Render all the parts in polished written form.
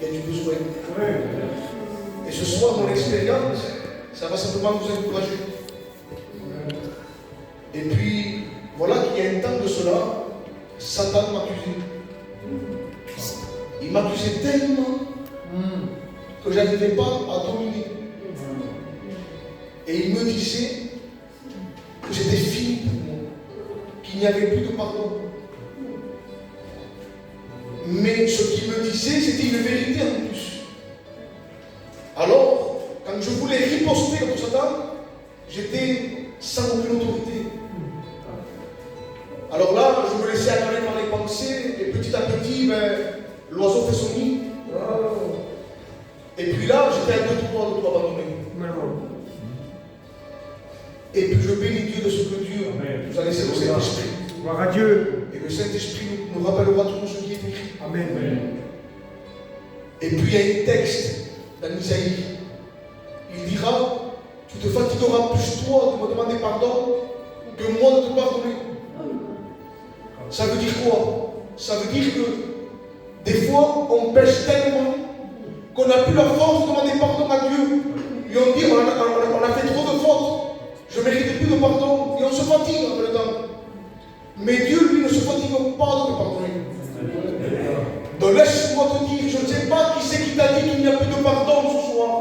il y a du besoin. Et ce soir, mon expérience, ça va simplement vous encourager. Et puis, voilà qu'il y a un temps de cela, Satan m'accusait. Il m'accusait tellement que je n'arrivais pas à dominer. Et il me disait que c'était fini pour moi, qu'il n'y avait plus de pardon. Mais ce qu'il me disait, c'était une vérité en plus. Alors, quand je voulais riposter contre Satan, j'étais sans aucune autorité. Alors là, je me laissais aller par les pensées, et petit à petit, l'oiseau fait son nid. Et puis là, j'étais à 2-3 de tout abandonner. Et puis je bénis Dieu de ce que Dieu nous a laissé le Saint-Esprit. Gloire à Dieu. Et le Saint-Esprit nous rappellera tout ce qui est écrit. Amen. Et puis il y a un texte dans Isaïe. Il dira, tu te fatigueras plus toi de me demander pardon que moi de te pardonner. Ça veut dire quoi? Ça veut dire que des fois on pêche tellement qu'on n'a plus la force de demander pardon à Dieu. Et on dit, on a fait trop de fautes. Je ne mérite plus de pardon. Et on se fatigue après le temps. Mais Dieu, lui, ne se fatigue pas de te pardonner. Donc laisse-moi te dire, je ne sais pas qui c'est qui t'a dit qu'il n'y a plus de pardon ce soir.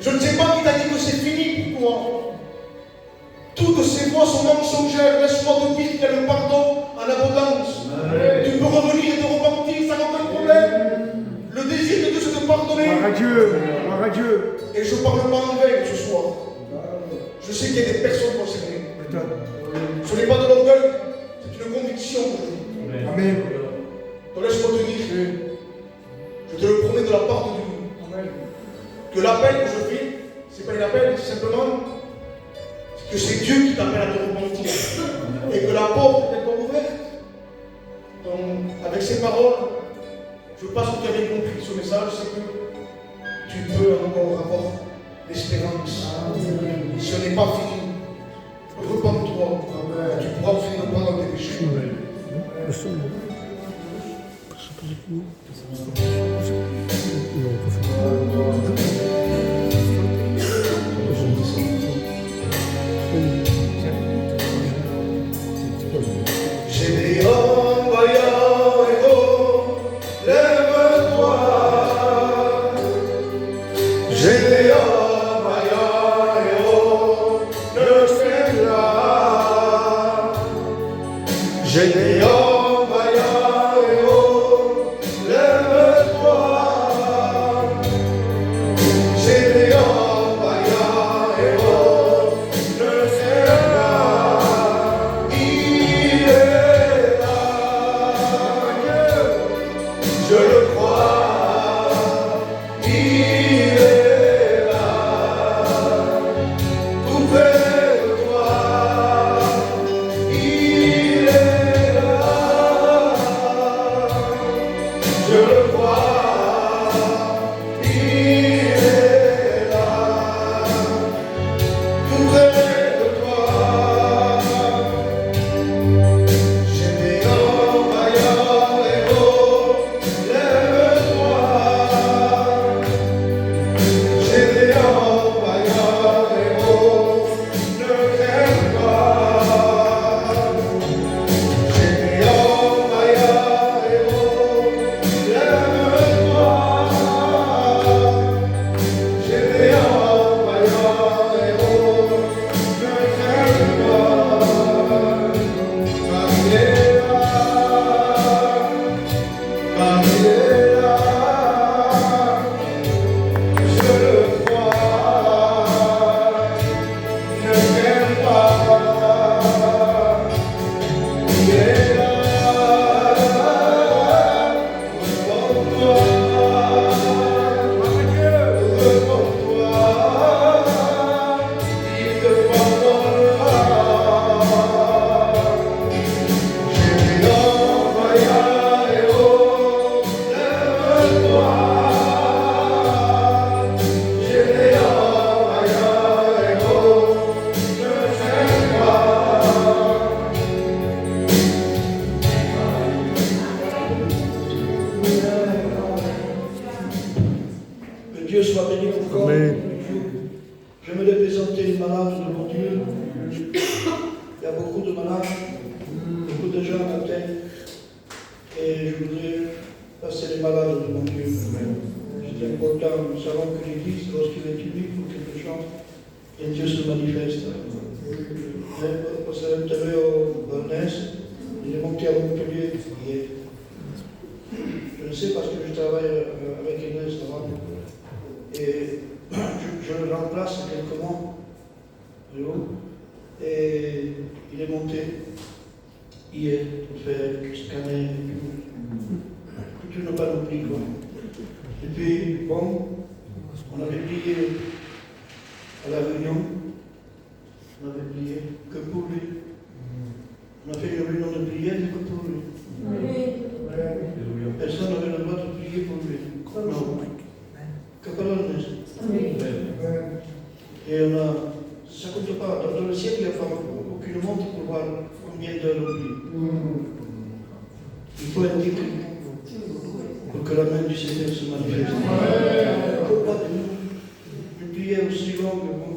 Je ne sais pas qui t'a dit que c'est fini pour toi. Toutes ces voix sont mensongères. Laisse-moi te dire qu'il y a le pardon en abondance. Tu peux revenir et te repentir sans aucun problème. Le désir de Dieu, c'est de pardonner. Gloire à Dieu. Gloire à Dieu. Et je ne parle pas en vain ce soir. Je sais qu'il y a des personnes concernées. Ce n'est pas de l'orgueil, c'est une conviction que je dis. Amen. Donc laisse-moi te dire, je te le promets de la part de Dieu, que l'appel que je fais, ce n'est pas un appel, c'est simplement que c'est Dieu qui t'appelle à te repentir. Et que la porte est encore ouverte. Donc, avec ces paroles, je pense que tu avais compris ce message, c'est que tu peux encore avoir l'espérance. Ce n'est pas fini. Repends-toi. Tu pourras finir de pardonner tes péchés. J'ai des hommes vaillants et hauts, lève-toi. J'ai des hommes vaillants et hauts, ne crains pas. J'ai des hommes vaillants et hauts, lève-toi. Dieu soit béni encore. Amen. J'aimerais présenter les malades de mon Dieu. Il y a beaucoup de malades, beaucoup de gens à terre. Et je voudrais passer les malades de mon Dieu. C'est important. Nous savons que l'Église, lorsqu'il est unique pour quelque chose, et Dieu se manifeste. Au Saint-Thérèse, au Bernès, il est monté à Montpellier hier. Je le sais parce que je travaille avec Inès avant. Et je le remplace quelques mois. Et il est monté hier pour faire scanner toute une panoplie. Et puis, bon, on avait prié à la réunion, on avait prié que pour lui. On a fait une réunion de prière que pour lui. Personne n'avait le droit de prier pour lui. Non. Que par l'honneur. Et on a. Ça ne compte pas. Dans le ciel, il n'y a aucune montre pour voir combien d'heures on prie. Il faut indiquer pour que la main du Seigneur se manifeste. Il ne faut pas une prière aussi longue. Bon,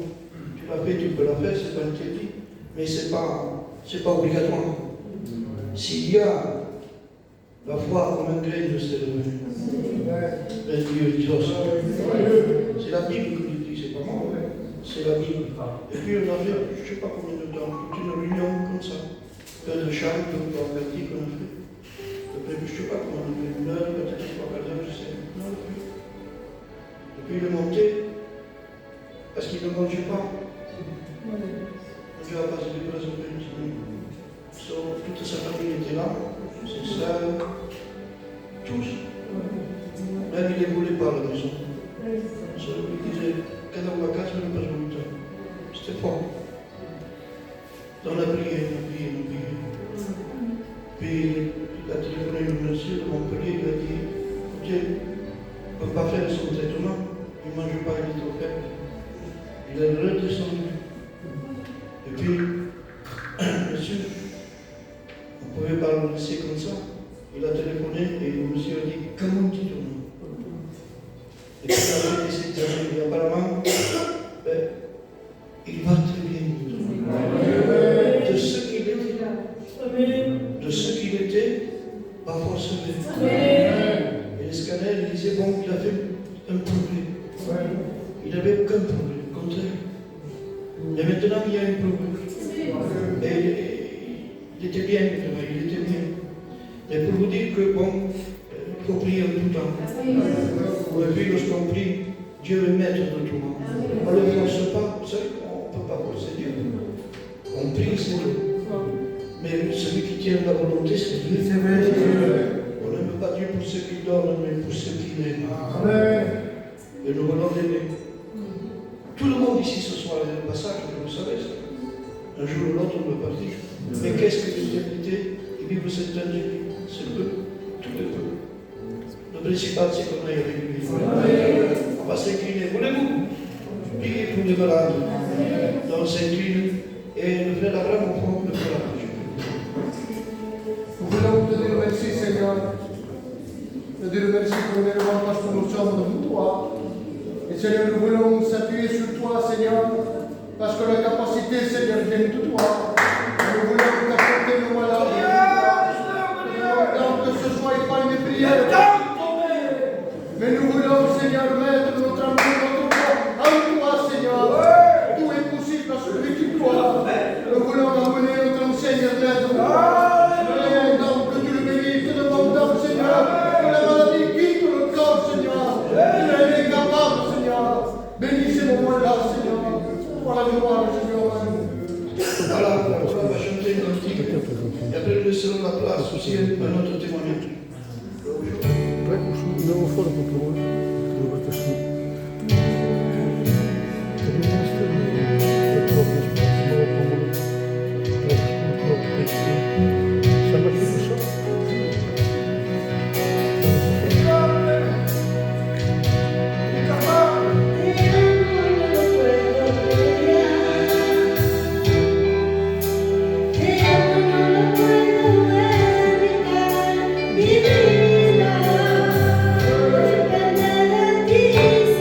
tu l'as fait, tu peux la faire, c'est pas interdit. Mais ce n'est pas obligatoire. S'il y a la foi comme un grain de sel, Dieu exauce. C'est la Bible qui le dit, c'est pas moi. C'est la Bible. Et puis on a fait, je ne sais pas combien de temps, toute une réunion comme ça. Peu de chants, peu de parties qu'on a fait. Après, je ne sais pas comment on a fait, une heure, peut-être 3-4 heures, je sais. Non, et puis il est monté, parce qu'il ne mangeait pas. Dieu a passé des places au pays. Toute sa famille était là, ses sœurs, tous. Même il ne voulait pas à la maison. Il disait, quand on va casser, on n'a pas besoin de temps. C'était fort. Dans la prière, Puis il a téléphoné le monsieur de Montpellier, il a dit, écoutez, on ne peut pas faire son traitement, il ne mange pas, il est trop faible. Il est redescendu. Et puis, monsieur, on ne pouvait pas le laisser comme ça. Il a téléphoné et le monsieur a dit, comment tu tournes? Et puis il a fait des examens. Et apparemment, il va très bien. De ce qu'il était, pas forcément. Et le scanner, il disait, bon, il a fait un progrès. Il n'avait aucun progrès, au contraire. Et maintenant, il y a un progrès. Et il était bien, il était bien. Mais pour vous dire que, bon, il faut prier en tout temps. Et puis, lorsqu'on prie, Dieu est maître de tout. On ne le force pas, vous savez, on ne peut pas forcer Dieu. On prie, c'est tout. Mais celui qui tient la volonté, c'est Dieu. On n'aime pas Dieu pour ceux qui donnent, mais pour ceux qui l'aiment. Et nous voulons l'aimer. Tout le monde ici ce soir est le passage, vous savez ça. Un jour ou l'autre, on va partir. Mais qu'est-ce que l'éternité qui vivent cette année? C'est le peuple, tout le peuple. Le principal, c'est qu'on aille avec lui. On va s'incliner. Voulez-vous prier pour les malades? On s'incline. Et le frère Abraham, on prend le frère. Nous voulons te dire merci, Seigneur. Te dire merci premièrement parce que nous sommes de toi. Et Seigneur, nous voulons s'appuyer sur toi, Seigneur, parce que la capacité, Seigneur, vient de toi. Nous voulons t'apporter nos malades. Que ce soit pas une prière. Mais nous voulons, Seigneur, mettre notre amour, notre foi en toi, Seigneur. Tout est possible à celui qui croit. Nous voulons amener notre Seigneur maître. Nous demandons que tu le bénisses, nous demandons, Seieur, que la maladie quitte le corps, Seigneur. Tu es capable, Seigneur. Bénis ces moments-là, Seigneur. Pour la gloire de Jésus. Voilà, on va chanter une cantique. Et après, nous laisserons la place aussi à notre témoignage. Não foram para o outro. Peace.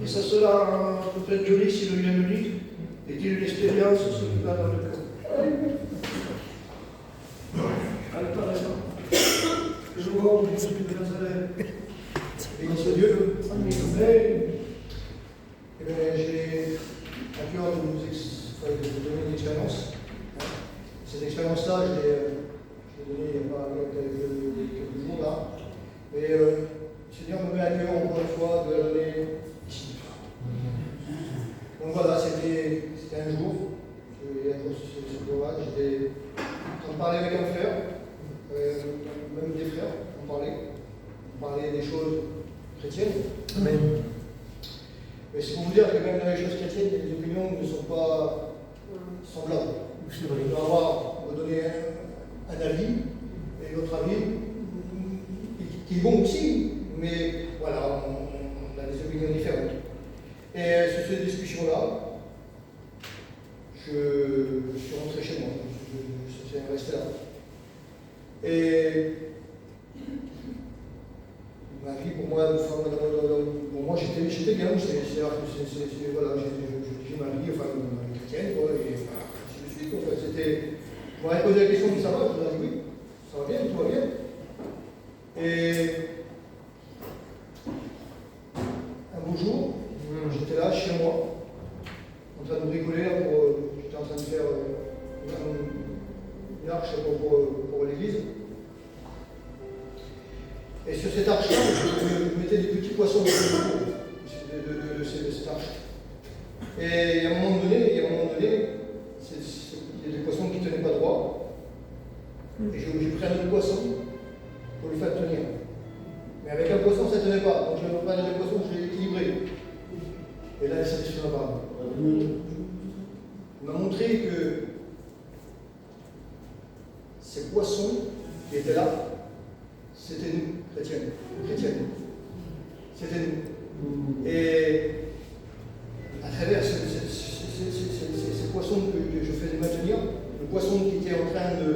Et ça sera peut-être joli si le vient me dit. Est-il une expérience celui-là dans le cœur? Je vous rends Jésus de Nazareth. Béni soit Dieu. Amen. Eh bien, j'ai à cœur de vous donner une expérience. Cette expérience-là, je l'ai donnée il n'y a pas quelques jours là. Mais le Seigneur me met à cœur encore une fois de la donner ici. Donc voilà, c'était un jour, je vais être sur ce orage, j'étais en train de parler avec un frère, même des frères, on parlait des choses chrétiennes. Amen. Mais c'est pour vous dire que même dans les choses chrétiennes, les opinions ne sont pas semblables. Il doit avoir, on va donner un avis, et l'autre avis, qui est bon aussi, mais voilà, on a des opinions différentes. Et sur cette discussion-là, je suis rentré chez moi, je suis resté là. Et ma vie, pour moi, j'étais bien, voilà, j'ai ma vie, enfin, ma vie chrétienne, quoi, et ainsi de suite. En fait, c'était. On m'avait posé la question de ça va, je leur ai dit oui, ça va bien, tout va bien. Et un beau jour, j'étais là chez moi, en train de bricoler, j'étais en train de faire une arche pour l'église. Et sur cette arche-là, je mettais des petits poissons de cette arche. Et à un moment donné, il y a des poissons qui ne tenaient pas droit. Et j'ai pris un autre poisson pour le faire tenir. Mais avec un poisson, ça ne tenait pas. Donc je vais prendre le poisson, je l'ai équilibré. Et là, ça ne suffira pas. Il m'a montré que ces poissons qui étaient là, c'était nous, chrétiennes. C'était nous. Et à travers ces poissons que je faisais maintenir, le poisson qui était en train de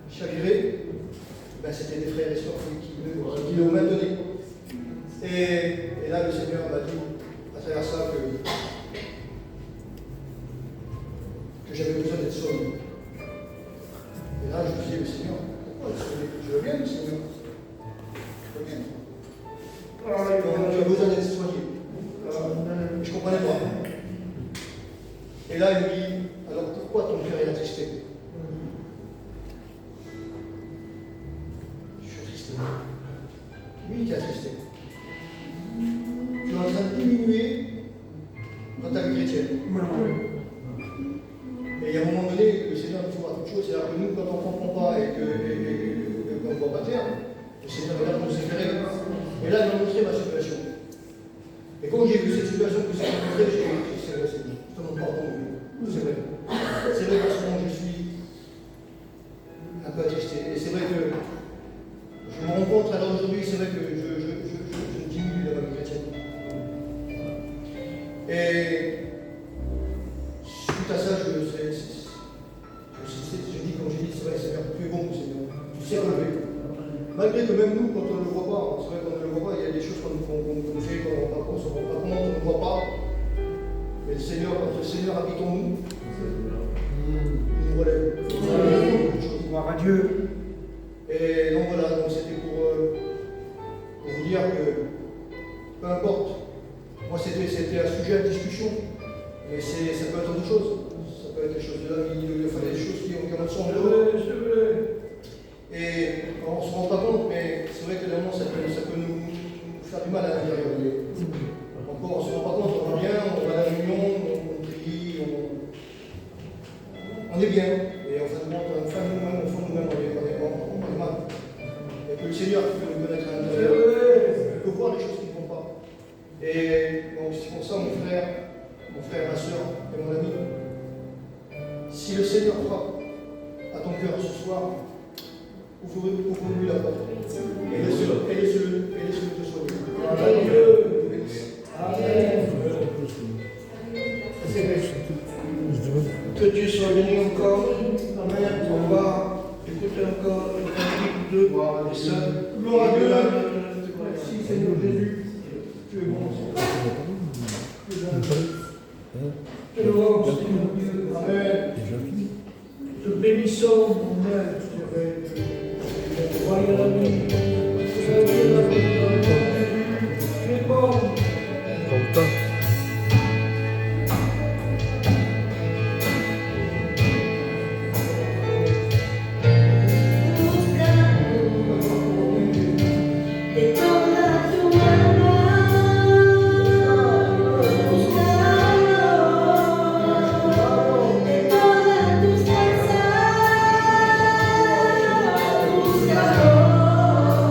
chavirer, ben c'était des frères et sœurs qui le maintenaient. Et là, le Seigneur m'a dit, à travers ça, que j'avais besoin d'être sauvé. Et là, je disais, le Seigneur, pourquoi je veux bien, le Seigneur. Je veux bien. Donc, j'ai besoin d'être soigné. Je ne comprenais pas. Et là, il me dit, alors pourquoi ton cœur est attristé? Je suis attristé. Oui, tu es attristé. Tu es en train de diminuer dans ta vie chrétienne. Et il y a un moment donné, le Seigneur nous fera toute chose, c'est-à-dire que nous, quand on ne comprend pas et qu'on ne voit pas terre, le Seigneur est là pour nous éclairer. Et là, il m'a montré ma situation. Et quand j'ai vu cette situation que ça m'a montré, j'ai dit, c'est vrai, Seigneur, je te demande pardon. C'est vrai. C'est vrai parce que je suis un peu attristé. Et c'est vrai que je me rends compte, alors aujourd'hui, c'est vrai que je diminue dans ma vie chrétienne. Et suite à ça, je dis, comme j'ai dit, c'est vrai, Seigneur, tu es bon, Seigneur. Tu sais relever. Malgré que même nous, quand on ne le voit pas, c'est vrai qu'on ne le voit pas, il y a des choses qu'on fait, qu'on ne se rend pas compte, on ne voit pas. Mais le Seigneur, quand le Seigneur habite en nous, il nous relève. Gloire à Dieu. Et donc voilà, donc c'était pour vous dire que peu importe, moi c'était un sujet de discussion, mais ça peut être autre chose. Ça peut être des choses de la vie, des choses qui en sont heureux. Et on ne se rend pas compte, mais c'est vrai que vraiment ça peut nous faire du mal à l'intérieur. Encore, on ne se rend pas compte, on va bien, on va à la réunion, on prie, on est bien. Et en fin de compte, au fond de nous-mêmes, on est mal. Et que le Seigneur peut nous connaître à l'intérieur, il peut voir les choses qui ne vont pas. Et donc c'est pour ça, mon frère, ma soeur et mon ami, si le Seigneur frappe à ton cœur ce soir, ouvre-lui la porte. Et laisse-le te sauver. Amen. Que Dieu soit béni encore. Amen. On va écouter encore une cantique de et ça. Gloire à Dieu. Merci Seigneur Jésus. Tu es bon. Que nous louons, Seigneur Dieu. Amen. Te bénissons, mon Père. Voyons la nuit. Tu es Dieu, la bonne. Tu es bon. Buscador,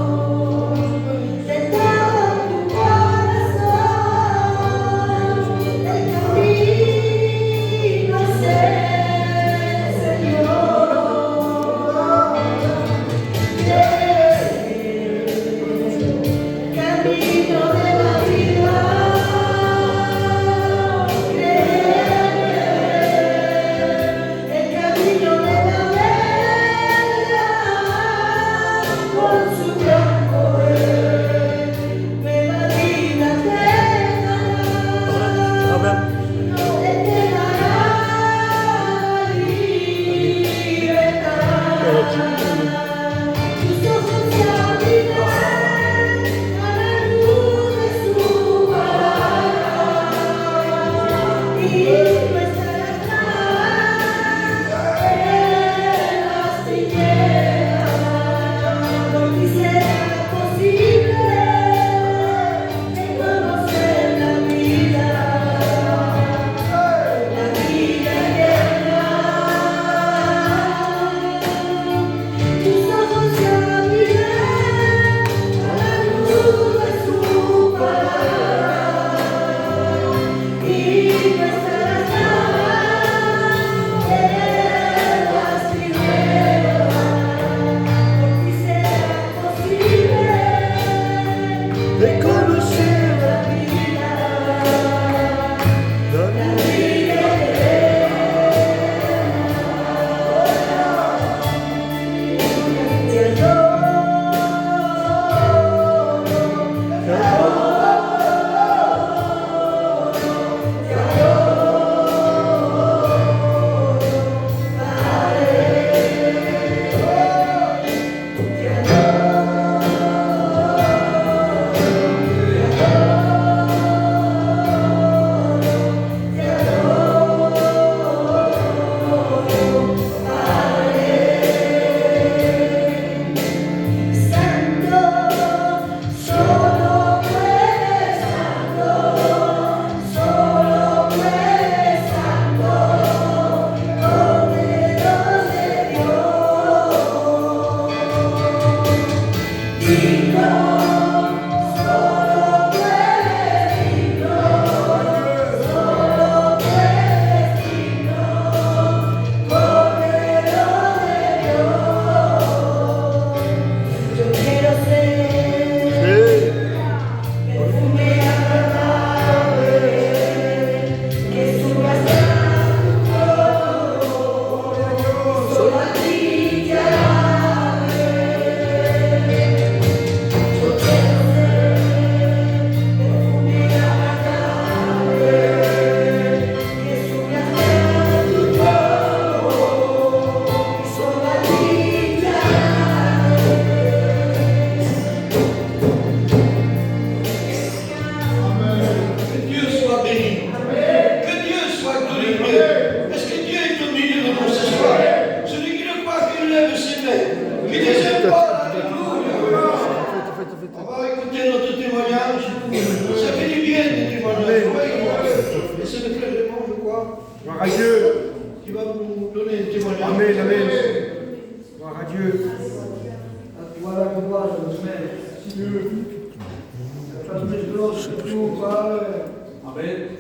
Amen.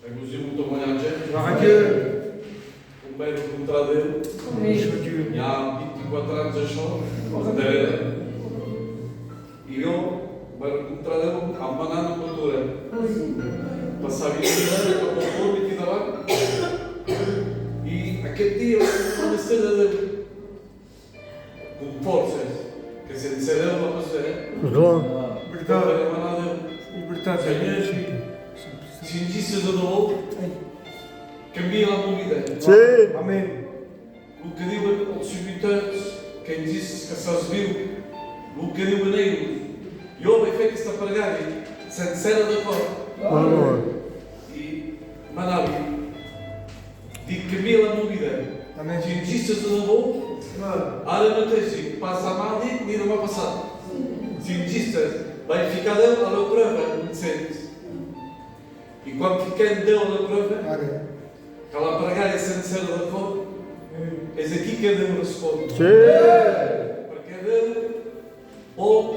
Hai così avuto manager? Un bello contrario. Mi ha 24 anni già io bello contrario a manano cultura. Passavi il giorno dopo un po' davanti. E a che Dio non è stato con forze che si inserivano a passare. Senhor, sentisse da novo, cambia a tua vida. Amen. O que diu aos subitores, quem disse que se viu, o que diu a Neiro, e houve feito esta pregada, sincera da cor. E Manabi, diz que cambia a tua vida. Amen. Sentisse da novo, ara mateixi, passa a mal e não vai passar. Sentisse, vai ficar dele à prova, sente. E quando ficando dele à prova, aquela pregada sincera da cor, eis aqui que Deus responde. Porque Deus, ou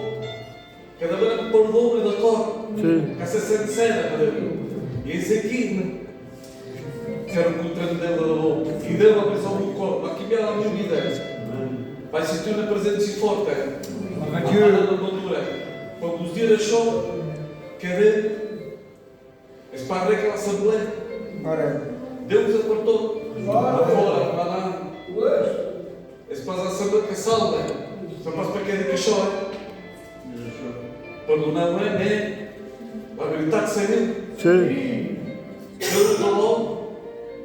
cada vez que perdoa da cor, que essa sincera, e eis aqui, quero encontrar Deus da boa. E Deus vai pensar no corpo, aqui me a minha vida. Vai sentir uma presença forte. A armadura. Quando os dias achou que Deus, espalha aquela assembleia. Deus apartou. Agora, lá. Espalha a assembleia que salva. Só faz para quem que chora. Quando não é, vai gritar que saiu. Deus falou.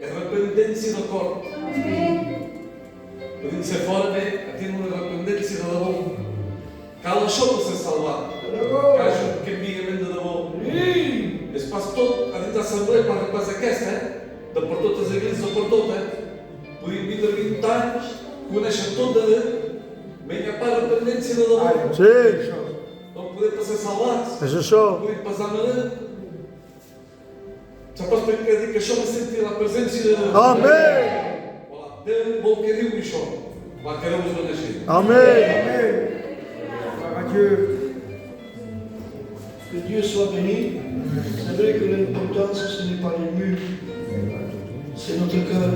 Arrependente-se da corte. Podem ser fora, tem uma arrependente-se da boca. Cala só para ser salvado. Caso que amigamento da boca. Esse passo todo, a dentro da Assembleia, para a paz aquesta, da portota das igrejas, da portota, por vir a 20 anos, com a nasce toda, venha para a arrependente-se da boca. Não poder para ser salvado. Poder passar na lei. Só posso pedir que chama sentir a presença de Deus. Amém. Deus bom que Deus me chama. Mas queremos o nascer. Que Dieu soit béni. C'est vrai que l'important, ce n'est pas les murs, c'est notre cœur.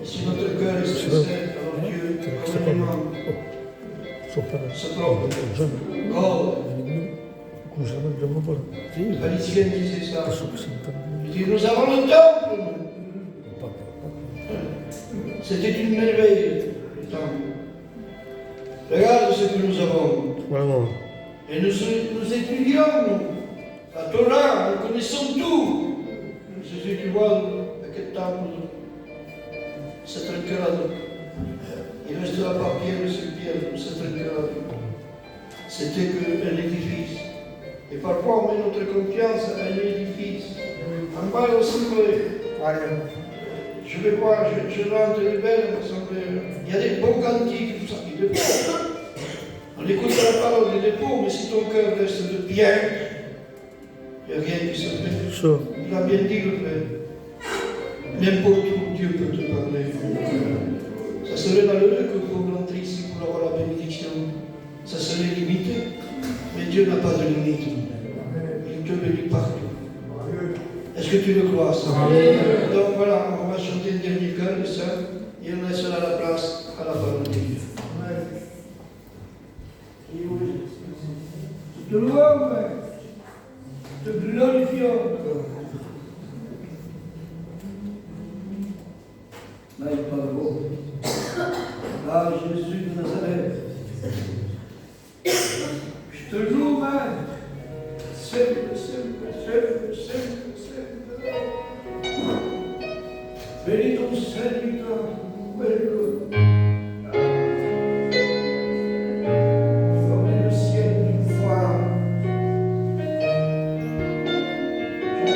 Et si notre cœur est sincère, alors Dieu, vraiment, se trompe. Alicienne disait ça. Il dit, nous avons le temple. C'était une merveille, le temple. Regarde ce que nous avons. Et nous étudions, la Torah, nous connaissons tout. Si tu vois à quel temple c'est trinquera. Il restera pas pierre sur pierre, c'est trinquera. C'était qu'un édifice. Et parfois on met notre confiance à un édifice. En bas aussi, je vais voir, je rentre les belles, il y a des beaux cantiques, tout ça, des beaux. On écoute la parole des dépôts, mais si ton cœur reste de pierre, il n'y a rien qui se fait. Il a bien dit le Père. N'importe où Dieu peut te parler. Ça serait malheureux que vous rentriez ici pour avoir la bénédiction. Ça serait limité, mais Dieu n'a pas de limite. Il te bénit partout. Est-ce que tu le crois ça? Donc voilà, on va chanter le dernier chœur de ça, et on laissera la place à la parole de Dieu. Te louons, te glorifions. Là, il parle beau. Là, Jésus de Nazareth. Je te loue, simple. Bénis ton serviteur, le ciel d'une fois. Je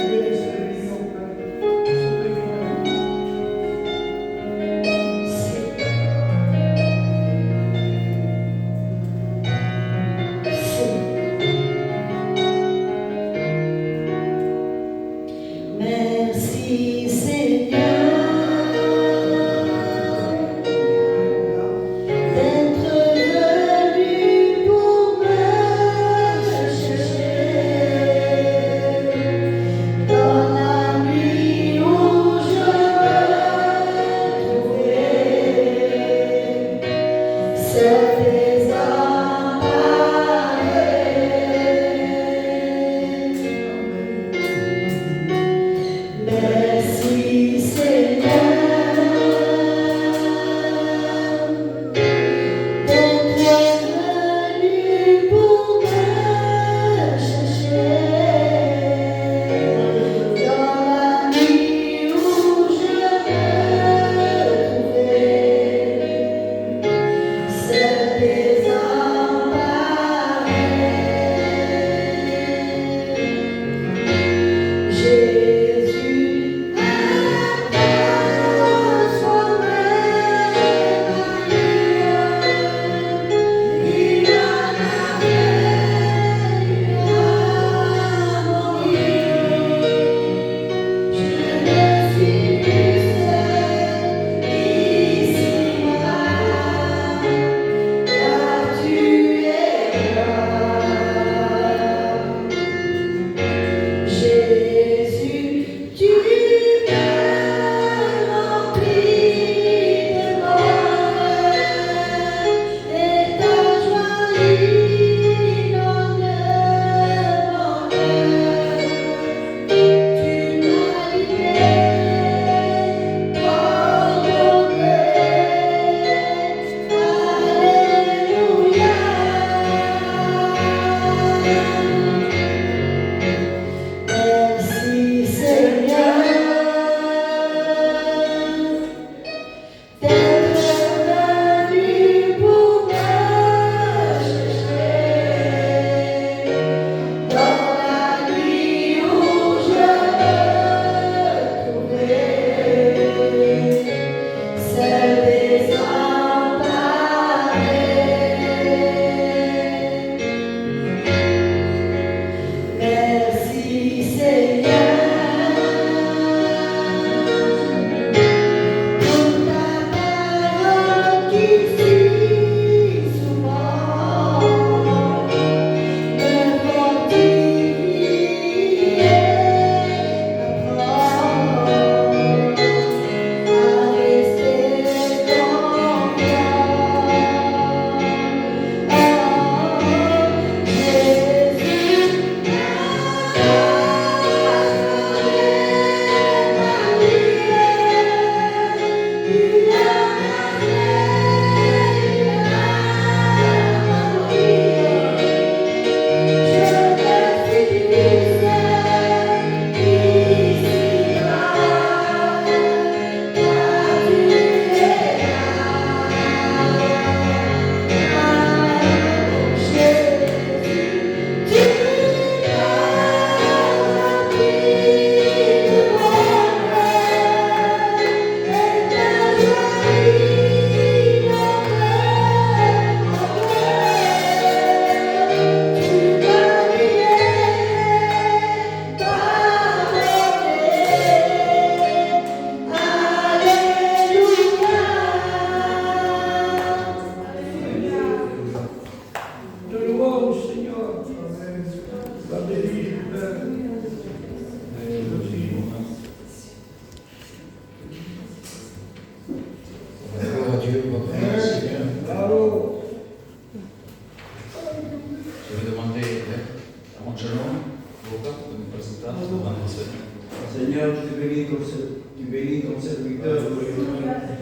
tu bénis ton serviteur,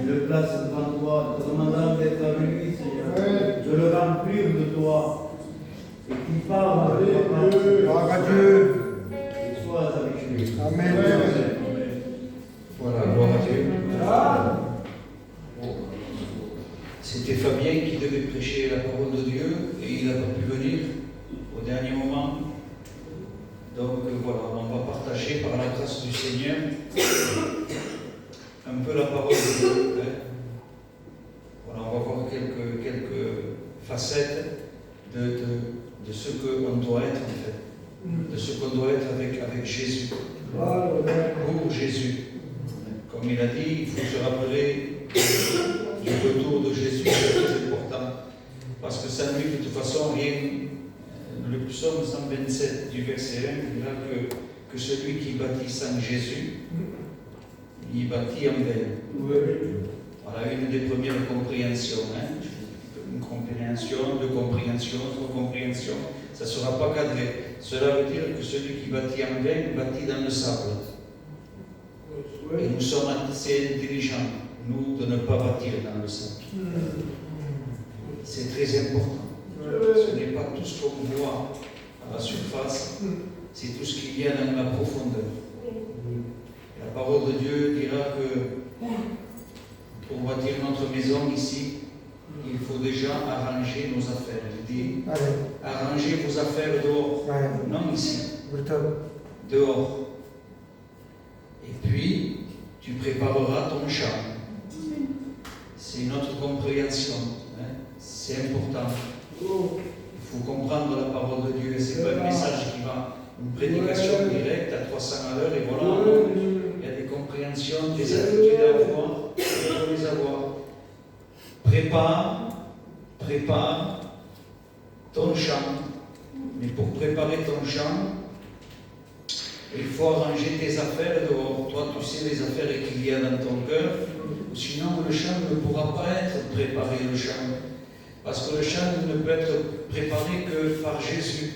tu le places devant toi, te demandant d'être avec lui, Seigneur. De le remplir de toi. Et qu'il parle avec toi. Gloire à Dieu. Et sois avec lui. Amen. Voilà, gloire à Dieu. C'était Fabien qui devait prêcher la parole de Dieu et il n'a pas pu venir au dernier moment. Donc voilà, on va partager par la grâce du Seigneur un peu la parole de Dieu. Voilà, on va voir quelques facettes de ce qu'on doit être en fait, de ce qu'on doit être avec Jésus, pour Jésus. Comme il a dit, il faut se rappeler du retour de Jésus, c'est très important. Parce que sans lui, de toute façon, rien. Le psaume 127 du verset 1 dira que celui qui bâtit sans Jésus, il bâtit en vain. Voilà une des premières compréhensions. Une compréhension, deux compréhensions, trois compréhensions. Ça ne sera pas cadré. Cela veut dire que celui qui bâtit en vain bâtit dans le sable. Et nous sommes assez intelligents, nous, de ne pas bâtir dans le sable. C'est très important. Ce n'est pas tout ce qu'on voit à la surface, c'est tout ce qu'il y a dans la profondeur. Et la parole de Dieu dira que pour bâtir notre maison ici, il faut déjà arranger nos affaires. Il dit, arrangez vos affaires dehors, non ici, dehors. Et puis, tu prépareras ton champ. C'est notre compréhension. C'est important. Il faut comprendre la parole de Dieu. Ce n'est pas un message qui va, une prédication directe à 300 à l'heure et voilà. Il y a des compréhensions, des attitudes à avoir. Il faut les avoir. Prépare ton champ. Mais pour préparer ton champ, il faut arranger tes affaires dehors. Toi, tu sais les affaires qu'il y a dans ton cœur. Sinon, le champ ne pourra pas être préparé, le champ. Parce que le champ ne peut être préparé que par Jésus.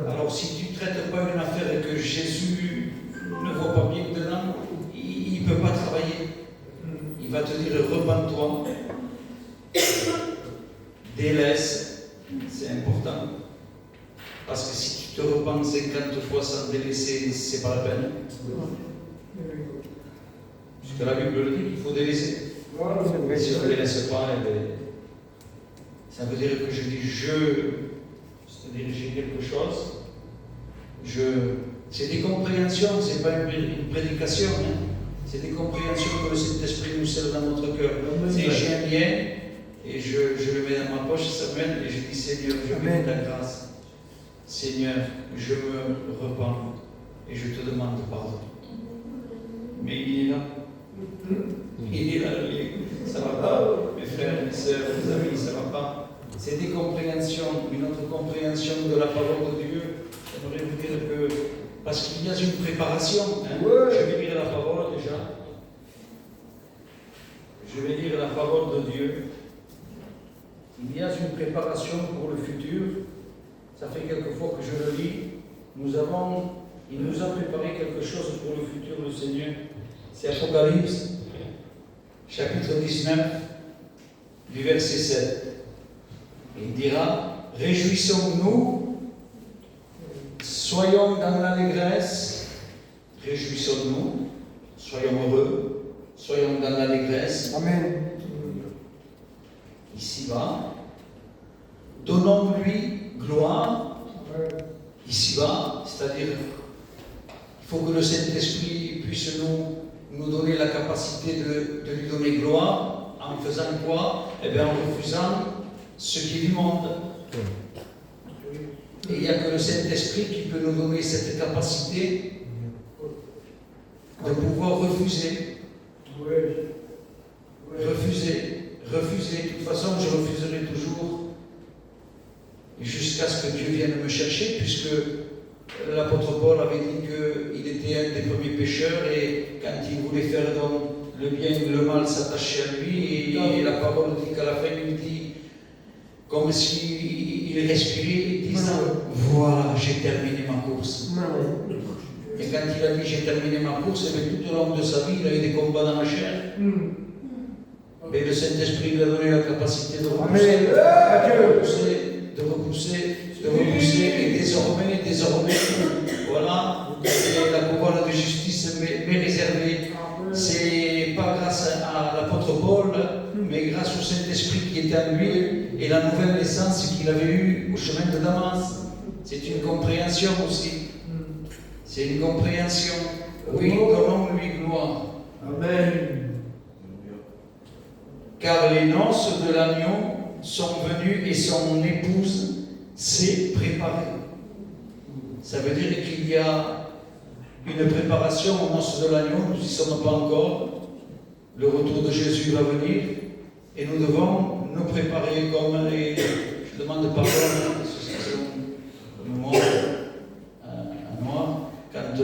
Alors, si tu ne traites pas une affaire et que Jésus ne voit pas bien dedans, il ne peut pas travailler. Il va te dire, repens-toi. Délaisse. C'est important. Parce que si tu te repens 50 fois sans délaisser, c'est pas la peine. Puisque la Bible le dit qu'il faut délaisser. Si on ne délaisse pas, ça veut dire que je dis c'est-à-dire j'ai quelque chose, c'est des compréhensions, c'est pas une prédication, c'est des compréhensions que le Saint-Esprit nous scelle dans notre cœur. C'est j'ai un bien, et je le mets dans ma poche, Samuel, et je dis Seigneur, je bénis ta grâce. Seigneur, je me repens et je te demande pardon. Mais il est là. Il est là, ça ne va pas, mes frères, mes sœurs, mes amis, ça ne va pas. C'est des compréhensions, une autre compréhension de la parole de Dieu. J'aimerais vous dire que, parce qu'il y a une préparation, je vais lire la parole déjà. Je vais lire la parole de Dieu. Il y a une préparation pour le futur. Ça fait quelques fois que je le lis. Il nous a préparé quelque chose pour le futur, le Seigneur. C'est Apocalypse, chapitre 19, du verset 7. Il dira, réjouissons-nous, soyons dans l'allégresse, réjouissons-nous, soyons heureux, soyons dans l'allégresse. Amen. Ici-bas, donnons-lui gloire, ici-bas, c'est-à-dire, il faut que le Saint-Esprit puisse nous donner la capacité de lui donner gloire, en faisant quoi? Eh bien, en refusant ce qui est du monde. Et il n'y a que le Saint-Esprit qui peut nous donner cette capacité de pouvoir refuser. Refuser. De toute façon, je refuserai toujours jusqu'à ce que Dieu vienne me chercher, puisque l'apôtre Paul avait dit qu'il était un des premiers pécheurs et quand il voulait faire donc le bien et le mal s'attacher à lui, et la parole dit qu'à la fin il dit comme s'il respirait, disant voilà, j'ai terminé ma course. Et quand il a dit j'ai terminé ma course, et tout au long de sa vie, il a eu des combats dans la chair. Mais le Saint-Esprit lui a donné la capacité de repousser, de repousser, et désormais, voilà, la couronne de justice m'est réservée. C'est pas grâce à l'apôtre Paul, mais grâce au Saint-Esprit qui était en lui et la nouvelle naissance qu'il avait eue au chemin de Damas. C'est une compréhension aussi. C'est une compréhension. Oui, donnons-lui gloire. Amen. Car les noces de l'agneau sont venues et son épouse s'est préparée. Ça veut dire qu'il y a une préparation aux noces de l'agneau, nous n'y sommes pas encore. Le retour de Jésus va venir et nous devons nous préparer comme les... Je demande pardon à l'association du monde à Noir. Quand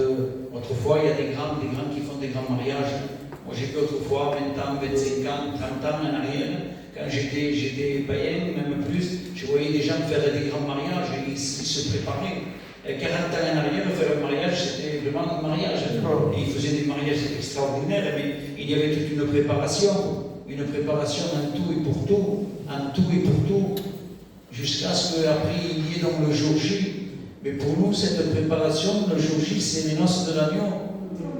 autrefois il y a des grands qui font des grands mariages. Moi j'ai vu autrefois 20 ans, 25 ans, 30 ans en arrière. Quand j'étais païen, même plus, je voyais des gens faire des grands mariages et ils se préparaient. 40 ans en arrière, faire un mariage, c'était vraiment un mariage. Et ils faisaient des mariages extraordinaires, mais il y avait toute une préparation en tout et pour tout, jusqu'à ce qu'après il y ait donc le jour J. Mais pour nous, cette préparation, le jour J, c'est les noces de l'agneau.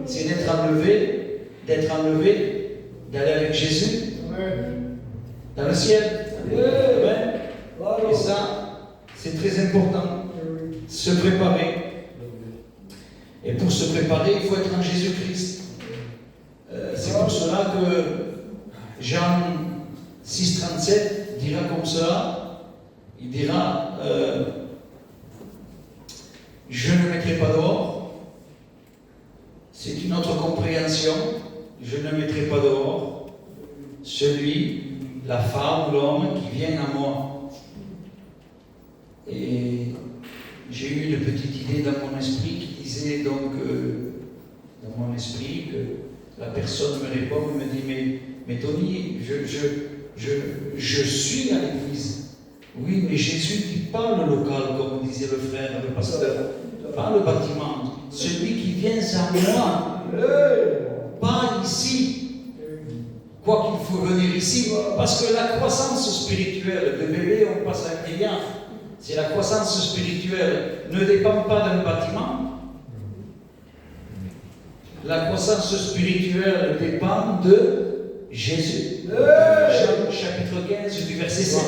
C'est d'être enlevé, d'aller avec Jésus dans le ciel. Amen. Et ça, c'est très important. Se préparer. Et pour se préparer, il faut être en Jésus-Christ. C'est pour cela que Jean 6,37 dira comme cela. Il dira je ne mettrai pas dehors. C'est une autre compréhension. Je ne mettrai pas dehors celui, la femme ou l'homme qui vient à moi. Et j'ai eu une petite idée dans mon esprit qui disait donc, dans mon esprit, que la personne me répond, me dit, mais Tony, je suis à l'église. Oui, mais Jésus dit pas le local, comme disait le frère, le pasteur, pas le bâtiment. Celui qui vient à moi, pas ici. Quoi qu'il faut venir ici, parce que la croissance spirituelle de bébé, on passe à un vieillard. C'est la croissance spirituelle ne dépend pas d'un bâtiment. La croissance spirituelle dépend de Jésus. Jean chapitre 15 du verset 7.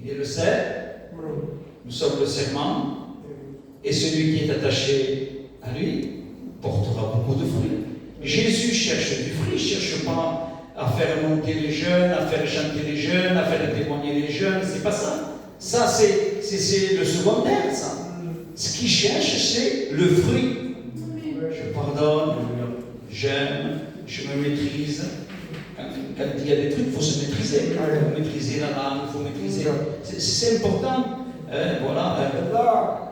Il est le cerf, nous sommes le serment, et celui qui est attaché à lui portera beaucoup de fruits. Jésus cherche du fruit, il ne cherche pas à faire monter les jeunes, à faire chanter les jeunes, à faire témoigner les jeunes, c'est pas ça. Ça, c'est le secondaire, ça. Ce qu'il cherche, c'est le fruit. Je pardonne, j'aime, je me maîtrise. Quand il y a des trucs, il faut se maîtriser. Il faut maîtriser la langue, il faut maîtriser. C'est important. Voilà.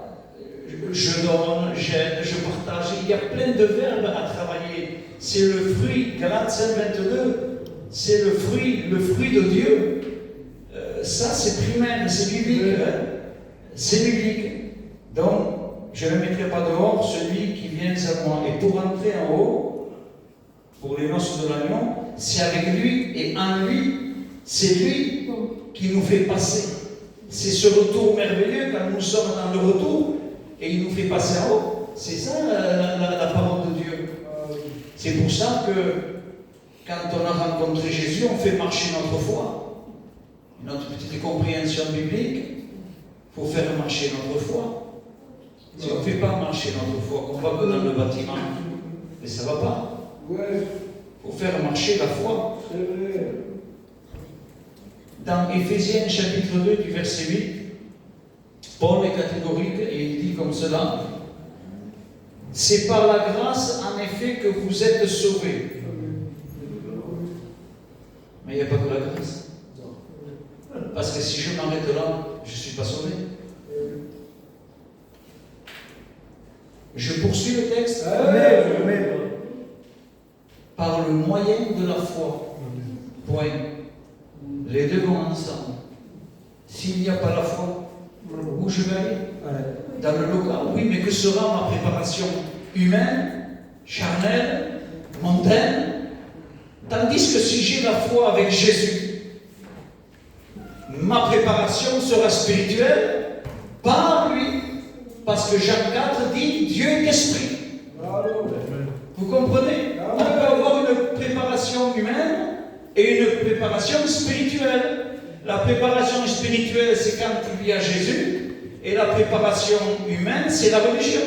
Je donne, j'aide, je partage. Il y a plein de verbes à travailler. C'est le fruit, Galates 5:22. C'est le fruit de Dieu. Ça, c'est primaire, c'est biblique. C'est biblique. Donc, je ne mettrai pas dehors celui qui vient à moi. Et pour entrer en haut, pour les noces de l'agneau, c'est avec lui et en lui. C'est lui qui nous fait passer. C'est ce retour merveilleux quand nous sommes dans le retour et il nous fait passer en haut. C'est ça la parole de Dieu. C'est pour ça que quand on a rencontré Jésus, on fait marcher notre foi. Notre petite compréhension biblique, il faut faire marcher notre foi. Si on ne fait pas marcher notre foi, qu'on va que dans le bâtiment, mais ça ne va pas. Il faut faire marcher la foi. Dans Éphésiens chapitre 2 du verset 8, Paul est catégorique et il dit comme cela: c'est par la grâce en effet que vous êtes sauvés. Mais il n'y a pas que la grâce. Parce que si je m'arrête là, je ne suis pas sauvé. Je poursuis le texte. Amen. Par le moyen de la foi. Point. Les deux vont ensemble. S'il n'y a pas la foi, Où je vais aller? Dans le local, oui, mais que sera ma préparation humaine, charnelle, mondaine? Tandis que si j'ai la foi avec Jésus, ma préparation sera spirituelle par lui. Parce que Jean 4 dit Dieu est esprit. Vous comprenez? On peut avoir une préparation humaine et une préparation spirituelle. La préparation spirituelle, c'est quand il y a Jésus. Et la préparation humaine, c'est la religion.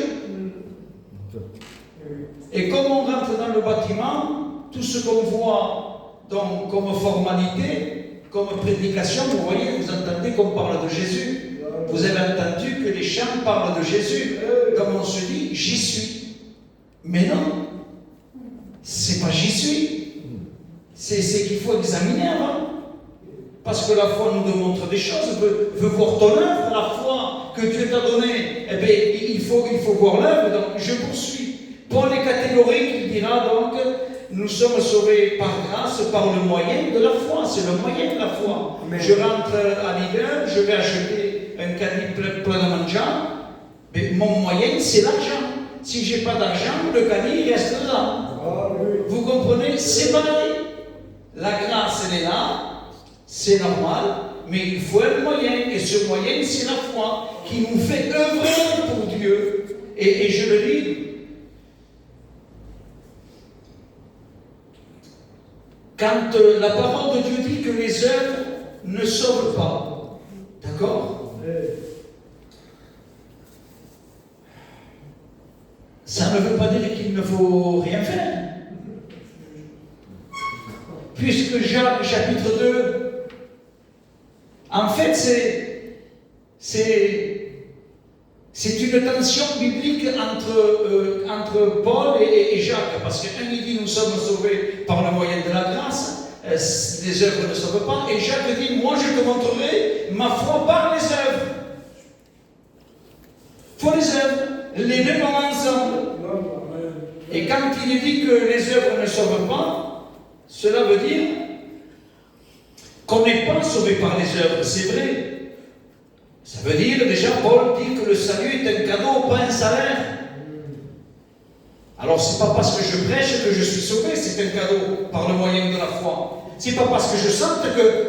Et comme on rentre dans le bâtiment, tout ce qu'on voit donc, comme formalité, comme prédication, vous voyez, vous entendez qu'on parle de Jésus. Vous avez entendu que les chants parlent de Jésus. Comme on se dit, j'y suis. Mais non, c'est pas j'y suis. C'est qu'il faut examiner avant. Parce que la foi nous démontre des choses, veut voir ton œuvre, la foi que Dieu t'a donnée. Eh bien, il faut voir l'œuvre, donc je poursuis. Paul est catégorique, il dira donc, nous sommes sauvés par grâce, par le moyen de la foi. C'est le moyen de la foi. Amen. Je rentre à l'hiver, je vais acheter un caddie plein de mangeant, mais mon moyen, c'est l'argent. Si je n'ai pas d'argent, le caddie reste là. Vous comprenez? C'est pareil. La grâce, elle est là. C'est normal, mais il faut un moyen, et ce moyen, c'est la foi qui nous fait œuvrer pour Dieu. Et je le dis, quand la parole de Dieu dit que les œuvres ne sauvent pas, d'accord? Ça ne veut pas dire qu'il ne faut rien faire. Puisque Jacques, chapitre 2, en fait, c'est une tension biblique entre Paul et Jacques, parce qu'un il dit nous sommes sauvés par le moyen de la grâce, les œuvres ne sauvent pas, et Jacques dit moi je te montrerai ma foi par les œuvres. Il faut les œuvres, les deux vont ensemble. Et quand il dit que les œuvres ne sauvent pas, cela veut dire qu'on n'est pas sauvé par les œuvres, c'est vrai. Ça veut dire, déjà, Paul dit que le salut est un cadeau, pas un salaire. Alors, c'est pas parce que je prêche que je suis sauvé, c'est un cadeau par le moyen de la foi. C'est pas parce que je sente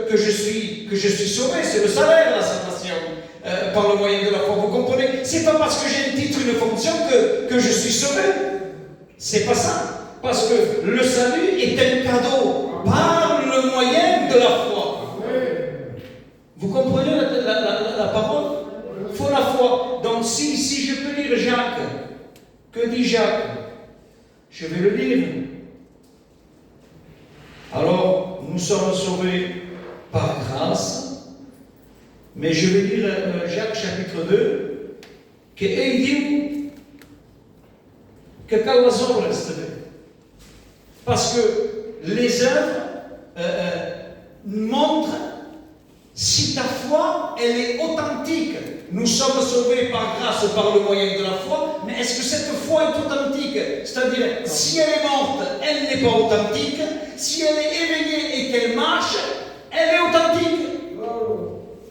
que je suis sauvé, c'est le salaire, la salvation, par le moyen de la foi. Vous comprenez? C'est pas parce que j'ai un titre, une fonction que je suis sauvé. C'est pas ça. Parce que le salut est un cadeau par le moyen de la foi. Vous comprenez la parole? Il faut la foi. Donc si je peux lire Jacques, que dit Jacques? Je vais le lire. Alors, nous sommes sauvés par grâce, mais je vais lire Jacques chapitre 2, que il dit que quand les œuvres, parce que les œuvres montrent si ta foi, elle est authentique. Nous sommes sauvés par grâce, par le moyen de la foi, mais est-ce que cette foi est authentique? C'est-à-dire, si elle est morte, elle n'est pas authentique. Si elle est éveillée et qu'elle marche, elle est authentique.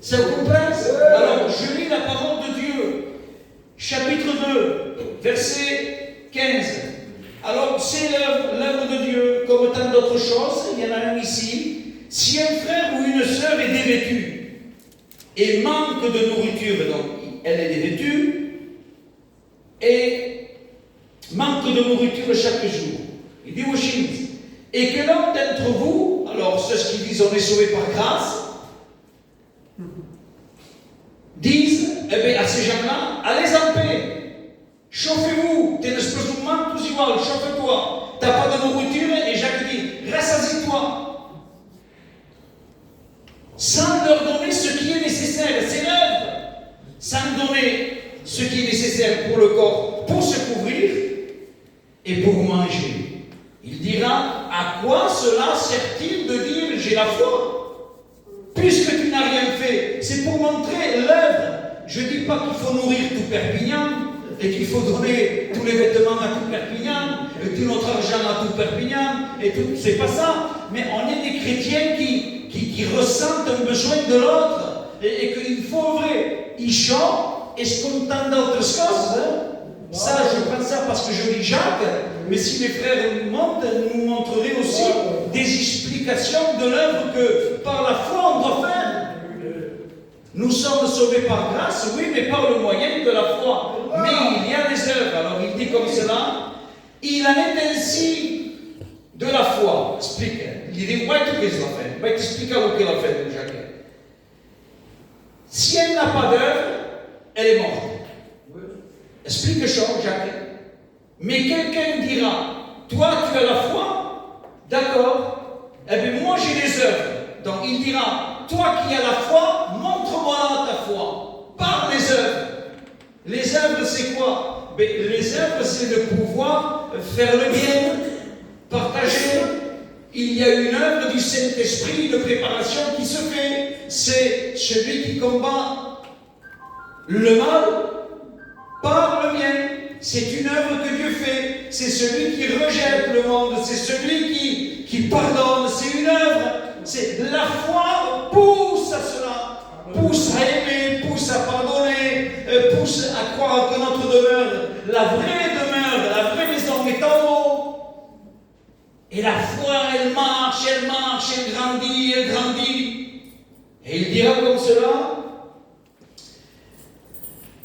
Ça vous comprend? Alors, je lis la parole de Dieu, chapitre 2, verset 15. Alors, c'est l'œuvre de Dieu, comme tant d'autres choses, il y en a un ici. Si un frère ou une sœur est dévêtu et manque de nourriture, donc elle est dévêtue, et manque de nourriture chaque jour, il dit aux chimistes, et que l'un d'entre vous, alors ceux qui disent on est sauvé par grâce, disent, eh bien à ces gens-là, allez en paix, chauffez-vous, t'es une espèce de manque, tous igual, chauffe-toi, t'as pas de nourriture, et Jacques dit, rassasie-toi. Sans leur donner ce qui est nécessaire, c'est l'œuvre. Sans donner ce qui est nécessaire pour le corps, pour se couvrir et pour manger. Il dira, à quoi cela sert-il de dire j'ai la foi? Puisque tu n'as rien fait, c'est pour montrer l'œuvre. Je ne dis pas qu'il faut nourrir tout Perpignan et qu'il faut donner tous les vêtements à tout Perpignan et tout notre argent à tout Perpignan et tout, c'est pas ça. Mais on est des chrétiens qui ressentent un besoin de l'autre. et qu'il faut œuvrer. Això és com tant d'altres coses. Ça, je prends ça parce que je lis Jacques, mais si les frères nous montreraient aussi des explications de l'œuvre que par la foi on doit faire. Nous sommes sauvés par grâce, oui, mais par le moyen de la foi. Mais il y a des œuvres. Alors il dit comme cela, il en est ainsi de la foi. Explique. Il dit, vai tu qu'est-ce qu'il a fait? Va t'expliquer ce qu'il a fait, Jacques. Si elle n'a pas d'œuvre, elle est morte. Explique ça, Jacques. Mais quelqu'un dira, toi tu as la foi, d'accord, eh bien moi j'ai les œuvres. Donc il dira, toi qui as la foi, montre-moi ta foi, par les œuvres. Les œuvres c'est quoi? Ben, les œuvres c'est de pouvoir faire le bien, partager. Il y a une œuvre du Saint-Esprit de préparation qui se fait. C'est celui qui combat le mal par le bien. C'est une œuvre que Dieu fait. C'est celui qui rejette le monde. C'est celui qui pardonne. C'est une œuvre. C'est la foi pousse à cela. Pousse à aimer, pousse à pardonner, pousse à croire que notre demeure, la vraie maison est en haut. Et la foi, elle marche, elle grandit, elle grandit. Et il dira comme cela,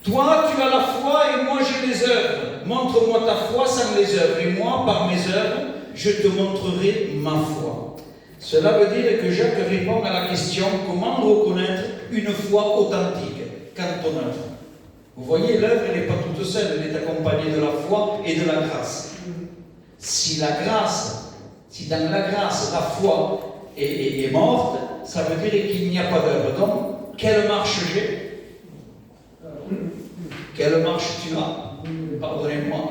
toi, tu as la foi et moi j'ai les œuvres. Montre-moi ta foi sans les œuvres. Et moi, par mes œuvres, je te montrerai ma foi. Cela veut dire que Jacques répond à la question comment reconnaître une foi authentique quand on œuvre. Vous voyez, l'œuvre, elle n'est pas toute seule, elle est accompagnée de la foi et de la grâce. Si dans la grâce, la foi est morte, ça veut dire qu'il n'y a pas d'œuvre. Donc, quelle marche j'ai? Quelle marche tu as? Pardonnez-moi.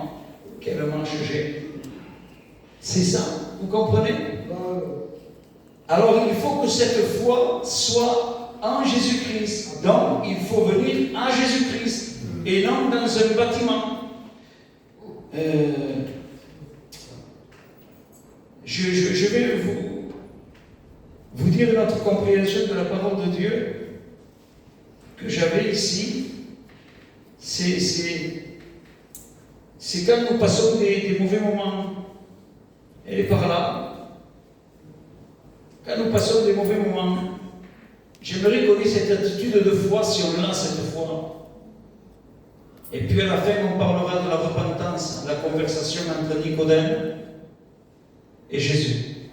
Quelle marche j'ai? C'est ça, vous comprenez? Alors, il faut que cette foi soit en Jésus-Christ. Donc, il faut venir à Jésus-Christ et non dans un bâtiment. Je vais vous dire notre compréhension de la parole de Dieu que j'avais ici. C'est quand nous passons des mauvais moments. Elle est par là. Quand nous passons des mauvais moments, j'aimerais qu'on ait cette attitude de foi si on l'a cette foi. Et puis à la fin, on parlera de la repentance, la conversation entre Nicodème et Jésus.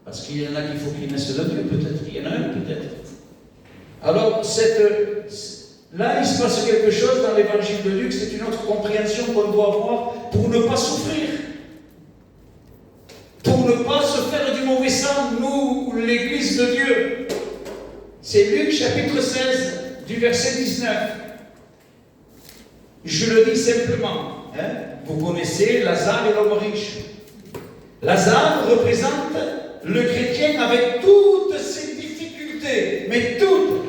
Parce qu'il y en a qu'il faut qu'ils naissent de Dieu, peut-être. Il y en a un, peut-être. Alors, là, il se passe quelque chose dans l'évangile de Luc, c'est une autre compréhension qu'on doit avoir pour ne pas souffrir. Pour ne pas se faire du mauvais sang, nous, l'Église de Dieu. C'est Luc chapitre 16, du verset 19. Je le dis simplement. Vous connaissez Lazare et l'homme riche. Lazare représente le chrétien avec toutes ses difficultés, mais toutes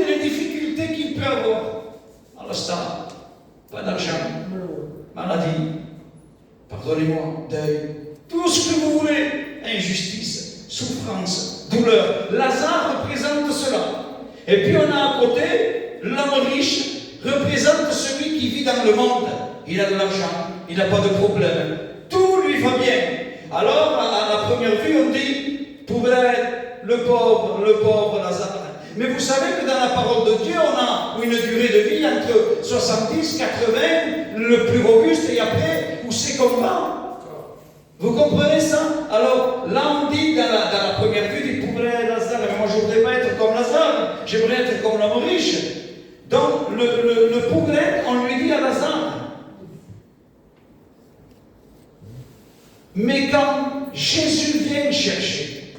les difficultés qu'il peut avoir. À l'instant, pas d'argent, maladie, pardonnez-moi, deuil, tout ce que vous voulez, injustice, souffrance, douleur. Lazare représente cela. Et puis on a à côté, l'homme riche représente celui qui vit dans le monde. Il a de l'argent, il n'a pas de problème, tout lui va bien. Alors, à la première vue, on dit, pauvre, le pauvre Lazare. Mais vous savez que dans la parole de Dieu, on a une durée de vie entre 70, 80, le plus robuste, et après, où c'est comme ça. Vous comprenez ça? Alors, là, on dit, dans la première vue, du pauvre Lazare. Mais moi, je ne voudrais pas être comme Lazare, j'aimerais être comme l'homme riche. Donc, le pauvre, on lui dit à Lazare. Mais quand Jésus vient chercher,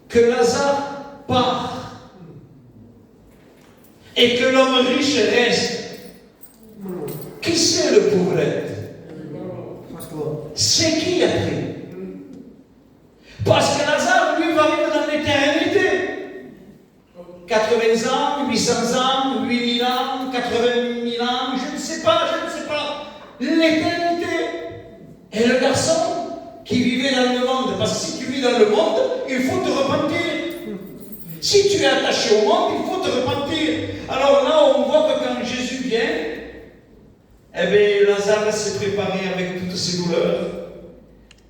que Lazare part et que l'homme riche reste, qui c'est le pauvrette? C'est qui après? Parce que Lazare, lui, va vivre dans l'éternité. 80 ans, 800 ans, 8000 ans, 80 000 ans, je ne sais pas. L'éternité. Et le garçon qui vivait dans le monde, parce que si tu vis dans le monde, il faut te repentir. Si tu es attaché au monde, il faut te repentir. Alors là, on voit que quand Jésus vient, eh bien, Lazare s'est préparé avec toutes ses douleurs.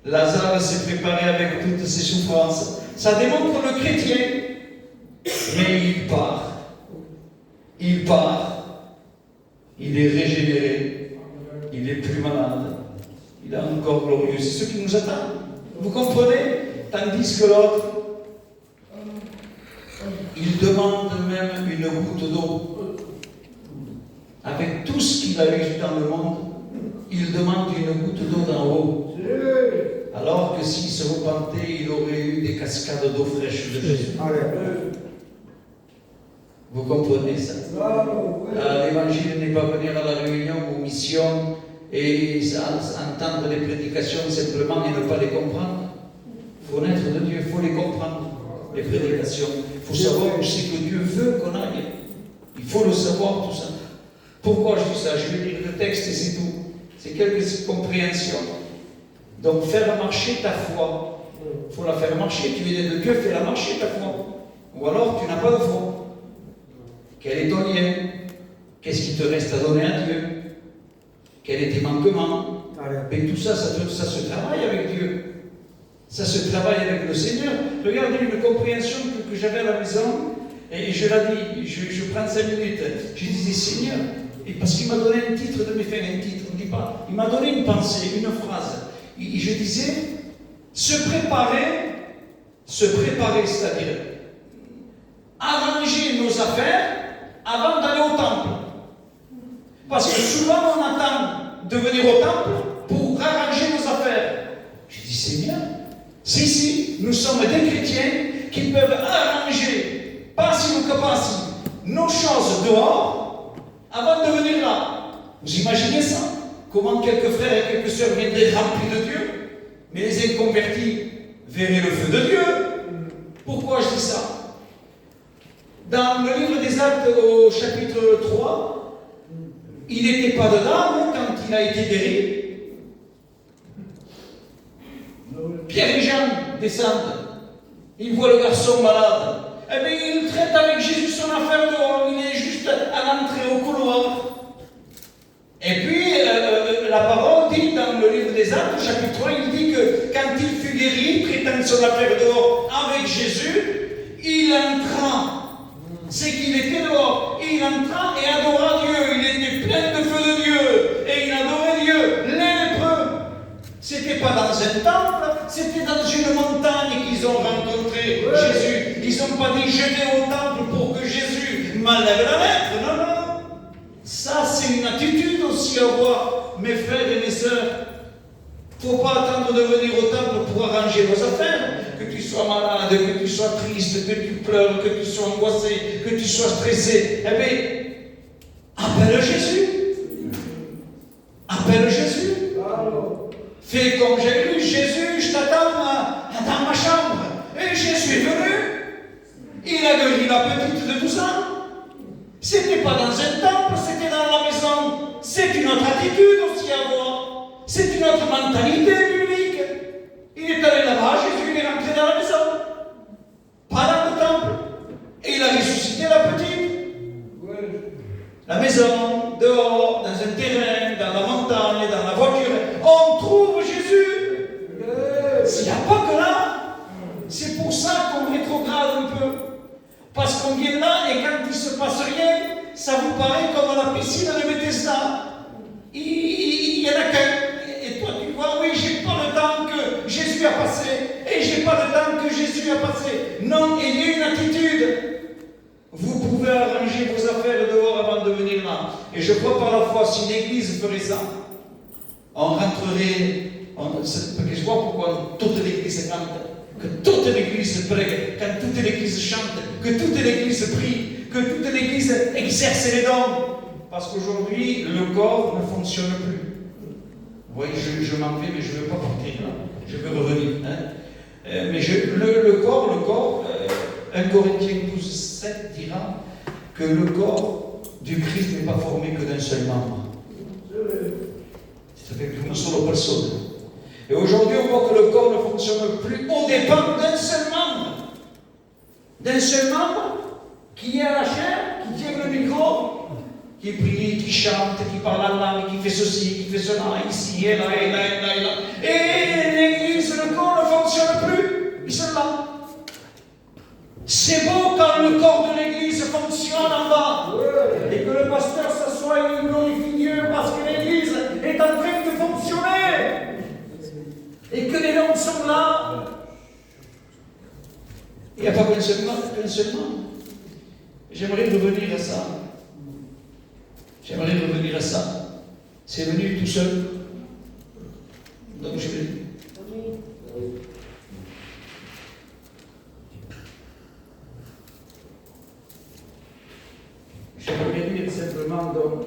Lazare s'est préparé avec toutes ses souffrances. Ça démontre le chrétien. Mais il part. Il part. Il est régénéré. Il est plus malade. Il est encore glorieux. C'est ce qui nous attend. Vous comprenez? Tandis que l'autre, il demande même une goutte d'eau. Avec tout ce qu'il a eu dans le monde, il demande une goutte d'eau d'en haut. Alors que s'il se repentait, il aurait eu des cascades d'eau fraîche de Jésus. Vous comprenez ça? L'évangile n'est pas venir à la réunion ou mission et entendre les prédications simplement et ne pas les comprendre. Il faut naître de Dieu, il faut les comprendre, les prédications. Il faut savoir où c'est que Dieu veut qu'on aille. Il faut le savoir, tout ça. Pourquoi je dis ça? Je vais lire le texte et c'est tout. C'est quelques compréhensions. Donc, faire marcher ta foi. Il faut la faire marcher. Tu es de Dieu, fais-la marcher ta foi. Ou alors, tu n'as pas de foi. Quel est ton lien? Qu'est-ce qui te reste à donner à Dieu? Quels sont tes manquements? Mais tout ça, ça se travaille avec Dieu. Ça se travaille avec le Seigneur. Regardez une compréhension que j'avais à la maison, et je l'ai dit, je prends 5 minutes. Je disais, Seigneur, et parce qu'il m'a donné un titre de mes fins, un titre, on ne dit pas, il m'a donné une pensée, une phrase. Et je disais, se préparer, c'est-à-dire arranger nos affaires avant d'aller au temple. Parce que souvent on attend de venir au temple pour arranger nos affaires. Je dis, Seigneur, si, nous sommes des chrétiens qui peuvent arranger, passi ou que passi, nos choses dehors avant de venir là. Vous imaginez ça? Comment quelques frères et quelques sœurs viendraient remplis de Dieu, mais les inconvertis verraient le feu de Dieu. Pourquoi je dis ça? Dans le livre des Actes au chapitre 3, il n'était pas dedans quand il a été guéri. Pierre et Jean descendent. Ils voient le garçon malade. Eh bien, il traite avec Jésus son affaire dehors. Il est juste à l'entrée au couloir. Et puis, la parole dit dans le livre des Actes, chapitre 3, il dit que quand il fut guéri, traitant son affaire dehors avec Jésus, il entra. C'est qu'il était dehors. Il entra et adora Dieu. Il était plein de feu de Dieu. Et il adorait Dieu. Les lépreux. C'était pas dans un temple, c'était dans une montagne qu'ils ont rencontré Jésus. Ils n'ont pas dit je vais au temple pour que Jésus m'enlève la lettre. Non, non. Ça, c'est une attitude aussi à avoir, mes frères et mes sœurs. Il ne faut pas attendre de venir au temple pour arranger vos affaires. Que tu sois malade, que tu sois triste, que tu pleures, que tu sois angoissé, que tu sois stressé. Eh bien, appelle Jésus. Appelle Jésus. Fais comme j'ai lu, Jésus, je t'attends dans ma chambre. Et Jésus est venu. Il a guéri la petite de 12 ans. C'était pas dans un temple, c'était dans la maison. C'est une autre attitude aussi à avoir. C'est une autre mentalité biblique. Il est allé là-bas, Jésus il est rentré dans la maison. Pas dans le temple. Et il a ressuscité la petite. La maison, dehors, dans un terrain, dans la montagne, dans la voiture, on trouve Jésus. S'il n'y a pas que là, c'est pour ça qu'on rétrograde un peu. Parce qu'on vient là et quand il ne se passe rien, ça vous paraît comme la piscine de Bethesda. Il y en a qu'un. Et toi tu vois, oui, j'ai pas le temps que Jésus a passé. Et j'ai pas le temps que Jésus a passé. Non, il y a une attitude. Vous pouvez arranger vos affaires dehors avant de venir là. Et je crois par la foi, si l'Église ferait ça, on rentrerait. Parce que je vois pourquoi toute l'Église cante, que toute l'Église prêche, quand toute l'Église chante, que toute l'Église prie, que toute l'Église exerce les dons. Parce qu'aujourd'hui, le corps ne fonctionne plus. Vous voyez, je m'en vais, mais je ne veux pas partir là. Je veux revenir. Mais le corps, 1 Corinthiens 12:7 dira que le corps du Christ n'est pas formé que d'un seul membre. C'est avec une seule personne. Et aujourd'hui, on voit que le corps ne fonctionne plus au dépend d'un seul membre. D'un seul membre qui est à la chair, qui tient le micro, qui prie, qui chante, qui parle en langue, qui fait ceci, qui fait cela, ici, et là, et là, et là, et là. Et l'église, le corps ne fonctionne plus. Ils sont là. C'est beau quand le corps de l'église fonctionne en bas. Et que le pasteur s'assoie et il glorifie Dieu parce que l'église est en train de fonctionner. Et que les langues sont là. Il n'y a pas qu'un seul membre. J'aimerais revenir à ça. C'est venu tout seul. Donc je vais. J'aimerais dire simplement, donc,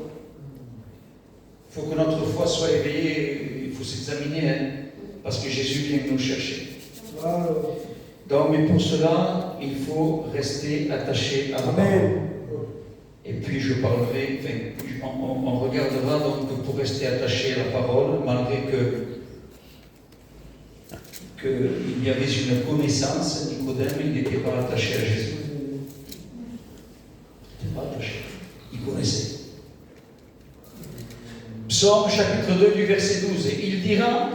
il faut que notre foi soit éveillée, il faut s'examiner, hein, parce que Jésus vient nous chercher. Donc, mais pour cela, il faut rester attaché à la parole. Et puis je parlerai, on regardera donc pour rester attaché à la parole, malgré qu'il y avait une connaissance, Nicodème, il n'était pas attaché à Jésus. Il n'était pas attaché, il connaissait. Psaume chapitre 2 du verset 12, et il dira: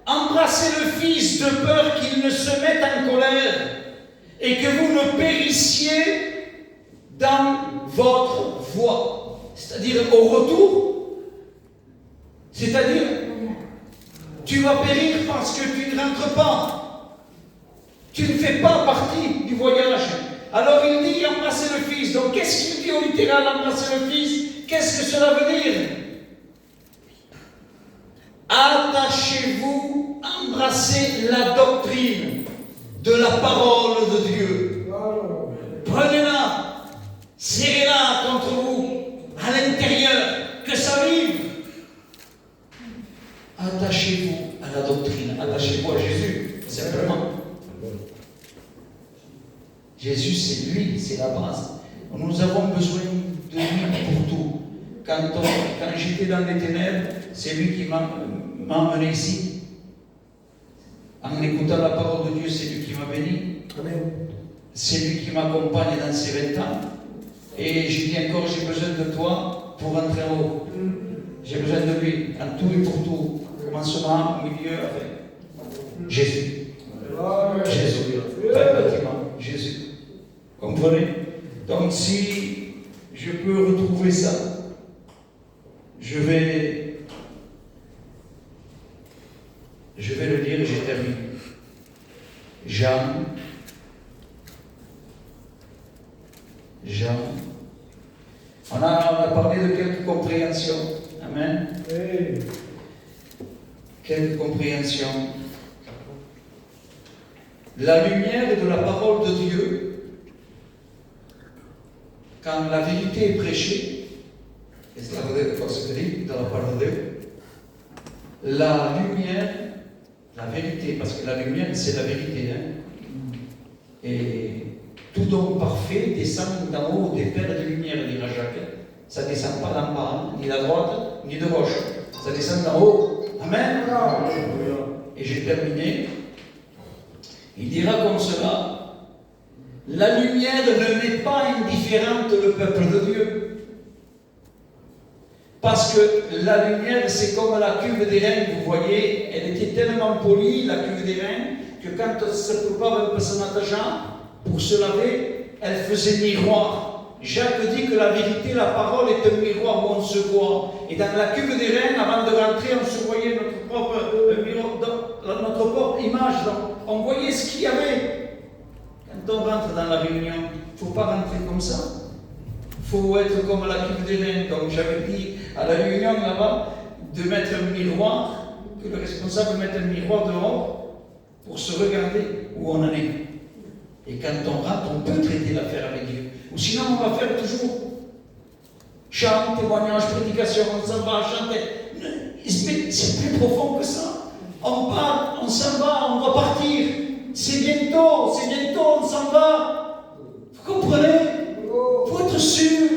embrassez le Fils de peur qu'il ne se mette en colère et que vous ne périssiez dans votre voie. C'est-à-dire au retour, c'est-à-dire tu vas périr parce que tu ne rentres pas. Tu ne fais pas partie du voyage. Alors il dit embrassez le Fils. Donc qu'est-ce qu'il dit au littéral, embrasser le Fils? Qu'est-ce que cela veut dire? Attachez-vous, embrassez la doctrine de la parole de Dieu. Prenez-la, serrez-la contre vous, à l'intérieur, que ça vive. Attachez-vous à la doctrine, attachez-vous à Jésus, simplement. Jésus, c'est lui, c'est la base. Nous avons besoin de lui pour tout. Quand j'étais dans les ténèbres, c'est lui qui m'a amené ici. En écoutant la parole de Dieu, c'est lui qui m'a béni. Amen. C'est lui qui m'accompagne dans ces 20 ans. Et je dis encore, j'ai besoin de toi pour rentrer en haut. J'ai besoin de lui, en tout et pour tout. Commencement, milieu, enfin. Jésus. Jésus. Pas le bâtiment. Jésus. Comprenez? Donc si je peux retrouver ça, je vais le dire et j'ai terminé. Jean. On a parlé de quelques compréhensions. Amen. Oui. Quelques compréhensions. La lumière de la parole de Dieu, quand la vérité est prêchée, et c'est ce que dit dans la parole de Dieu, la lumière, la vérité, parce que la lumière c'est la vérité, hein? Et tout don parfait descend d'en haut des pères de lumière, dira Jacques. Ça ne descend pas d'en bas, ni de droite, ni de gauche. Ça descend d'en haut. Amen. Et j'ai terminé. Il dira comme cela: la lumière ne met pas indifférente le peuple de Dieu. Parce que la lumière, c'est comme la cuve d'airain, vous voyez, elle était tellement polie, la cuve d'airain, que quand on se préparait un peu son attachant, pour se laver, elle faisait miroir. Jacques dit que la vérité, la parole est un miroir où on se voit. Et dans la cuve d'airain, avant de rentrer, on se voyait notre propre miroir, notre propre image. Donc, on voyait ce qu'il y avait. Quand on rentre dans la réunion, il ne faut pas rentrer comme ça. Il faut être comme la cuve d'airain. Donc j'avais dit à la réunion là-bas de mettre un miroir, que le responsable mette un miroir dehors pour se regarder où on en est. Et quand on rate, on peut traiter l'affaire avec Dieu. Ou sinon, on va faire toujours chant, témoignage, prédication, on s'en va chanter. C'est plus profond que ça. On part, on s'en va, on va partir. C'est bientôt, on s'en va. Vous comprenez? Il faut être sûr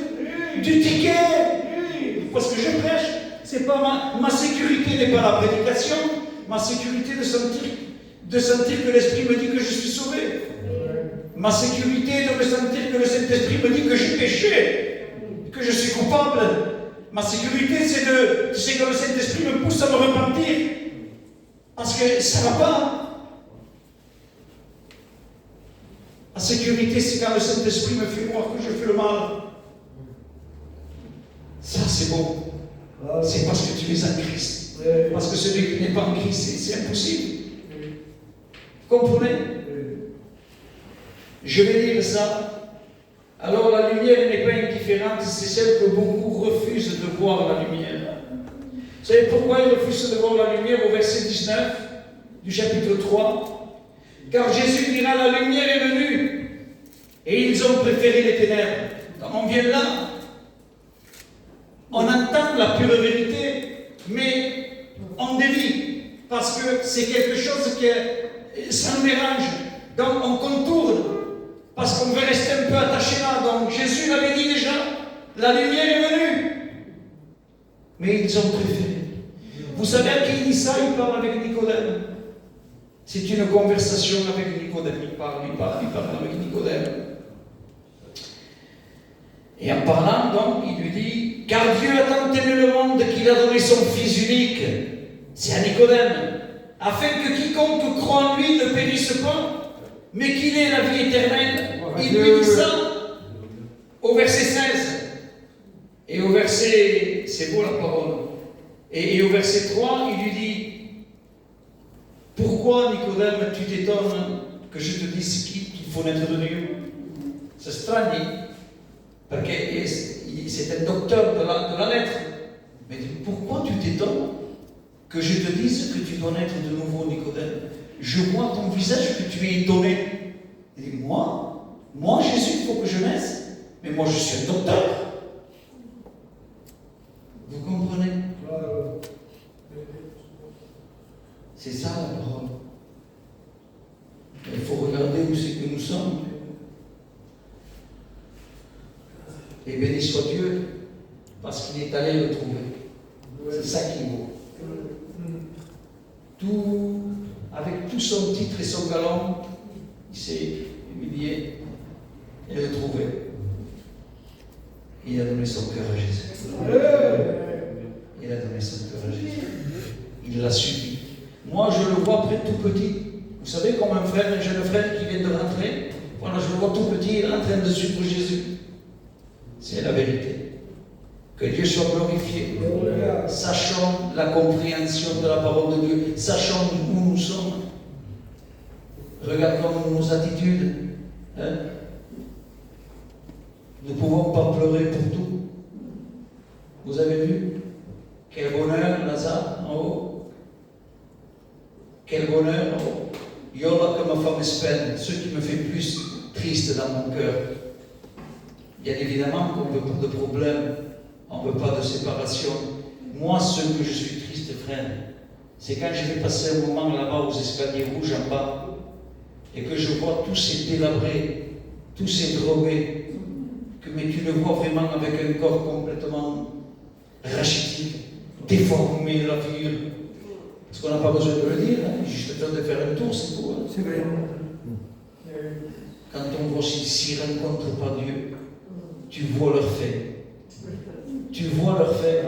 du ticket. Parce que je prêche, c'est pas ma sécurité n'est pas la prédication, Ma sécurité de sentir que l'Esprit me dit que je suis sauvé. Ma sécurité de me sentir que le Saint-Esprit me dit que j'ai péché, que je suis coupable. Ma sécurité, c'est que le Saint-Esprit me pousse à me repentir. Parce que ça ne va pas. La sécurité, c'est quand le Saint-Esprit me fait voir que je fais le mal. Ça, c'est bon. C'est parce que tu es en Christ. Parce que celui qui n'est pas en Christ, c'est impossible. Vous comprenez? Je vais lire ça. Alors la lumière n'est pas indifférente, c'est celle que beaucoup refusent de voir la lumière. Vous savez pourquoi ils refusent de voir la lumière au verset 19 du chapitre 3? Car Jésus dira, la lumière est venue, et ils ont préféré les ténèbres. Quand on vient là, on entend la pure vérité, mais on dévie, parce que c'est quelque chose que ça nous dérange. Donc on contourne, parce qu'on veut rester un peu attaché là. Donc Jésus l'avait dit déjà, la lumière est venue. Mais ils ont préféré. Vous savez à qui il dit ça? Il parle avec Nicodème. C'est une conversation avec Nicodème. Il parle avec Nicodème. Et en parlant, donc, il lui dit, car Dieu a tant aimé le monde qu'il a donné son Fils unique. C'est à Nicodème. Afin que quiconque croit en lui ne périsse pas, mais qu'il ait la vie éternelle. Il lui dit ça au verset 16. Et au verset, c'est beau la parole. Et au verset 3, il lui dit, pourquoi, Nicodème, tu t'étonnes que je te dise qu'il faut naître de Dieu? C'est strani, parce que c'est un docteur de la lettre. Mais pourquoi tu t'étonnes que je te dise que tu dois naître de nouveau, Nicodème? Je vois ton visage que tu es étonné. Il dit, moi, Jésus, il faut que je naisse. Mais moi, je suis un docteur. Vous comprenez? C'est ça la parole. Il faut regarder où c'est que nous sommes. Et béni soit Dieu, parce qu'il est allé le trouver. C'est ça qui est beau. Tout, avec tout son titre et son galon, il s'est humilié et le trouvé. Il a donné son cœur à Jésus. Il a donné son cœur à Jésus. Il l'a suivi. Moi, je le vois près tout petit. Vous savez, comme un jeune frère qui vient de rentrer, voilà, je le vois tout petit, il est en train de suivre Jésus. C'est la vérité. Que Dieu soit glorifié. Sachons la compréhension de la parole de Dieu. Sachons où nous sommes. Regardons nos attitudes. Hein? Nous ne pouvons pas pleurer pour tout. Vous avez vu? Quel bonheur, Lazare, en haut. Quel bonheur, en haut. Yola que ma femme espère, ce qui me fait plus triste dans mon cœur. Bien évidemment qu'on ne veut pas de problème, on ne veut pas de séparation. Moi, ce que je suis triste, frère, c'est quand je vais passer un moment là-bas aux escaliers rouges en bas, et que je vois tous ces délabrés, tous ces drogués, mais tu le vois vraiment avec un corps complètement rachitique, déformé, la figure. Parce qu'on n'a pas besoin de le dire, hein, juste le temps de faire un tour, c'est tout. Hein. C'est vrai. Quand on voit s'ils ne rencontrent pas Dieu, tu vois leur fait. Tu vois leur fait.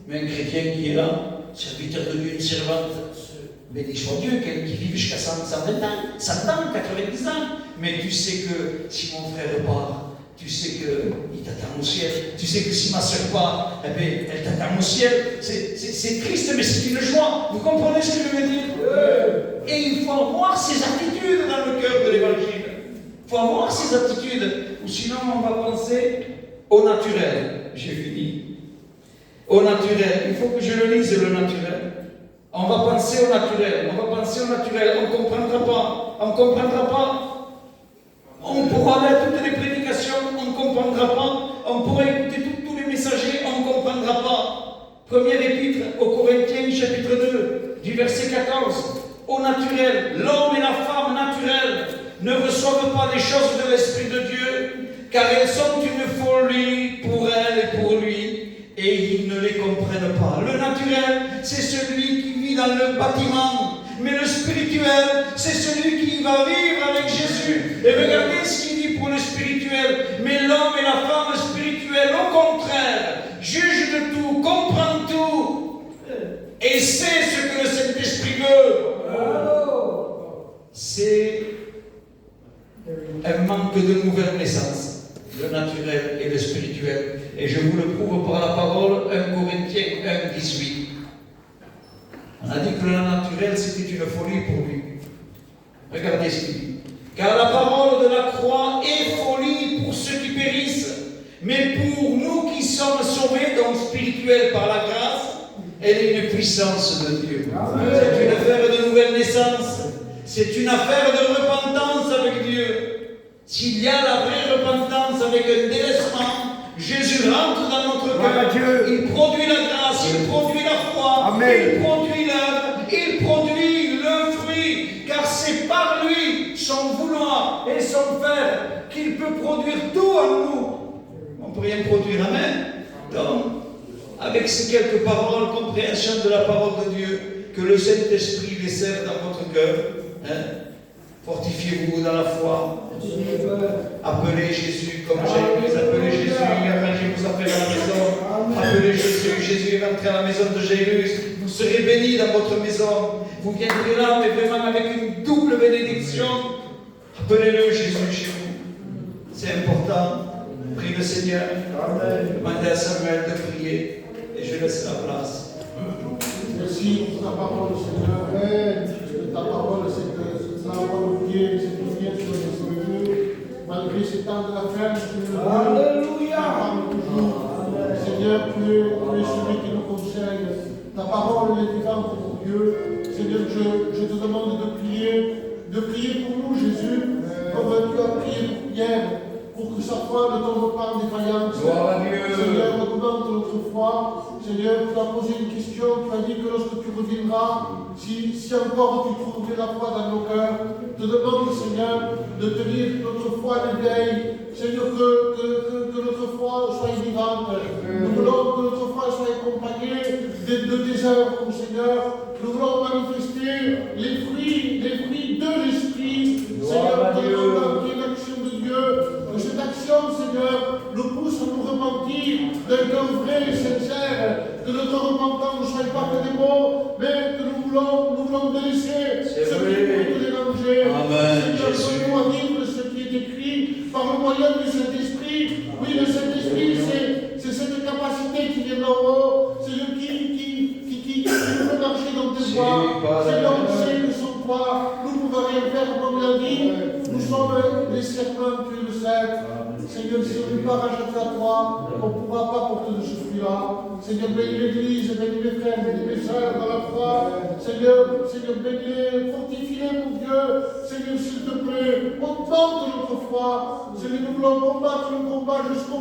Mais un chrétien qui est là, serviteur de Dieu, une servante, béni soit Dieu, qui vit jusqu'à 120 ans, 100 ans, 90 ans. Mais tu sais que si mon frère part, tu sais qu'il t'attend au ciel. Tu sais que si ma soeur part, eh bien, elle t'attend au ciel. C'est triste, mais c'est une joie. Vous comprenez ce que je veux dire? Et il faut avoir ces attitudes dans le cœur de l'évangile. Il faut avoir ces attitudes. Ou sinon, on va penser au naturel. J'ai fini. Au naturel. Il faut que je le lise, le naturel. On va penser au naturel. On va penser au naturel. On ne comprendra pas. On ne comprendra pas. On pourra aller à toutes les prédications, on ne comprendra pas. On pourra écouter tous les messagers, on ne comprendra pas. Première épître aux Corinthiens, chapitre 2, du verset 14. Au naturel, l'homme et la femme naturelle ne reçoivent pas les choses de l'Esprit de Dieu, car elles sont une folie pour elle et pour lui, et ils ne les comprennent pas. Le naturel, c'est celui qui vit dans le bâtiment. Mais le spirituel, c'est celui qui va vivre avec Jésus. Et regardez ce qu'il dit pour le spirituel. Mais l'homme et la femme spirituelle, au contraire, juge de tout, comprend tout, et sait ce que le Saint-Esprit veut. C'est un manque de nouvelle naissance, le naturel et le spirituel. Et je vous le prouve par la parole, 1 Corinthiens 1, 18. On a dit que le naturel, c'était une folie pour lui. Regardez ce qu'il dit. Car la parole de la croix est folie pour ceux qui périssent, mais pour nous qui sommes sauvés, donc spirituels par la grâce, elle est une puissance de Dieu. C'est une affaire de nouvelle naissance. C'est une affaire de repentance avec Dieu. S'il y a la vraie repentance avec un délaissement, Jésus rentre dans notre cœur. Il produit la grâce, il produit la foi, il produit l'œuvre, il produit le fruit. Car c'est par lui, son vouloir et son faire, qu'il peut produire tout en nous. On ne peut rien produire, amen. Donc, avec ces quelques paroles, compréhension de la parole de Dieu, que le Saint-Esprit les serve dans votre cœur. Fortifiez-vous dans la foi. Appelez Jésus comme Jairus. Appelez Jésus. Arrangez vos appels à la maison. Appelez Jésus. Jésus est rentré à la maison de Jairus. Vous serez bénis dans votre maison. Vous viendrez là, mais vraiment avec une double bénédiction. Appelez-le Jésus chez vous. C'est important. Prie le Seigneur. Demandez à Samuel de prier. Et je laisse la place. Merci pour ta parole, Seigneur. Ta parole, c'est la parole de Dieu, c'est lumière sur nos yeux. Malgré ces temps de la ferme, tu nous parles toujours. Seigneur, tu es celui qui nous conseille. Ta parole est vivante pour Dieu. Seigneur, je te demande de prier pour nous, Jésus, comme tu as prié pour Pierre, pour que sa foi ne tombe pas en défaillance. Seigneur, augmente notre foi. Seigneur, tu as posé une question, tu as dit que lorsque tu reviendras, si encore tu trouverais la foi dans nos cœurs, te demande, Seigneur, de tenir notre foi en éveil. Seigneur, que notre foi soit vivante. Nous voulons que notre foi soit accompagnée de tes œuvres, Seigneur. Nous voulons manifester les fruits de l'Esprit. Seigneur, te demande qu'il y ait une action de Dieu. Que cette action, Seigneur, nous pousse à nous repentir d'un cœur vrai et sincère. Que notre repentance ne soit pas que des mots, mais que nous voulons délaisser ce qui peut nous déranger. Seigneur, donne-nous à vivre ce qui est écrit par le moyen du Saint-Esprit. Oui, le Saint-Esprit, c'est cette capacité qui vient d'en haut. C'est le qui nous fait marcher dans tes voies. Seigneur, on sait que sans toi, nous ne pouvons rien faire comme il a dit. Nous sommes les serpents, tu le sais. Seigneur, si on n'est pas racheté à toi, on ne pourra pas porter de ce fruit-là. Seigneur, bénis l'Église, bénis mes frères, bénis mes sœurs dans la foi. Seigneur, bénis-les, fortifie-les, mon Dieu. Seigneur, s'il te plaît, augmente notre foi. Seigneur, nous voulons combattre le combat jusqu'au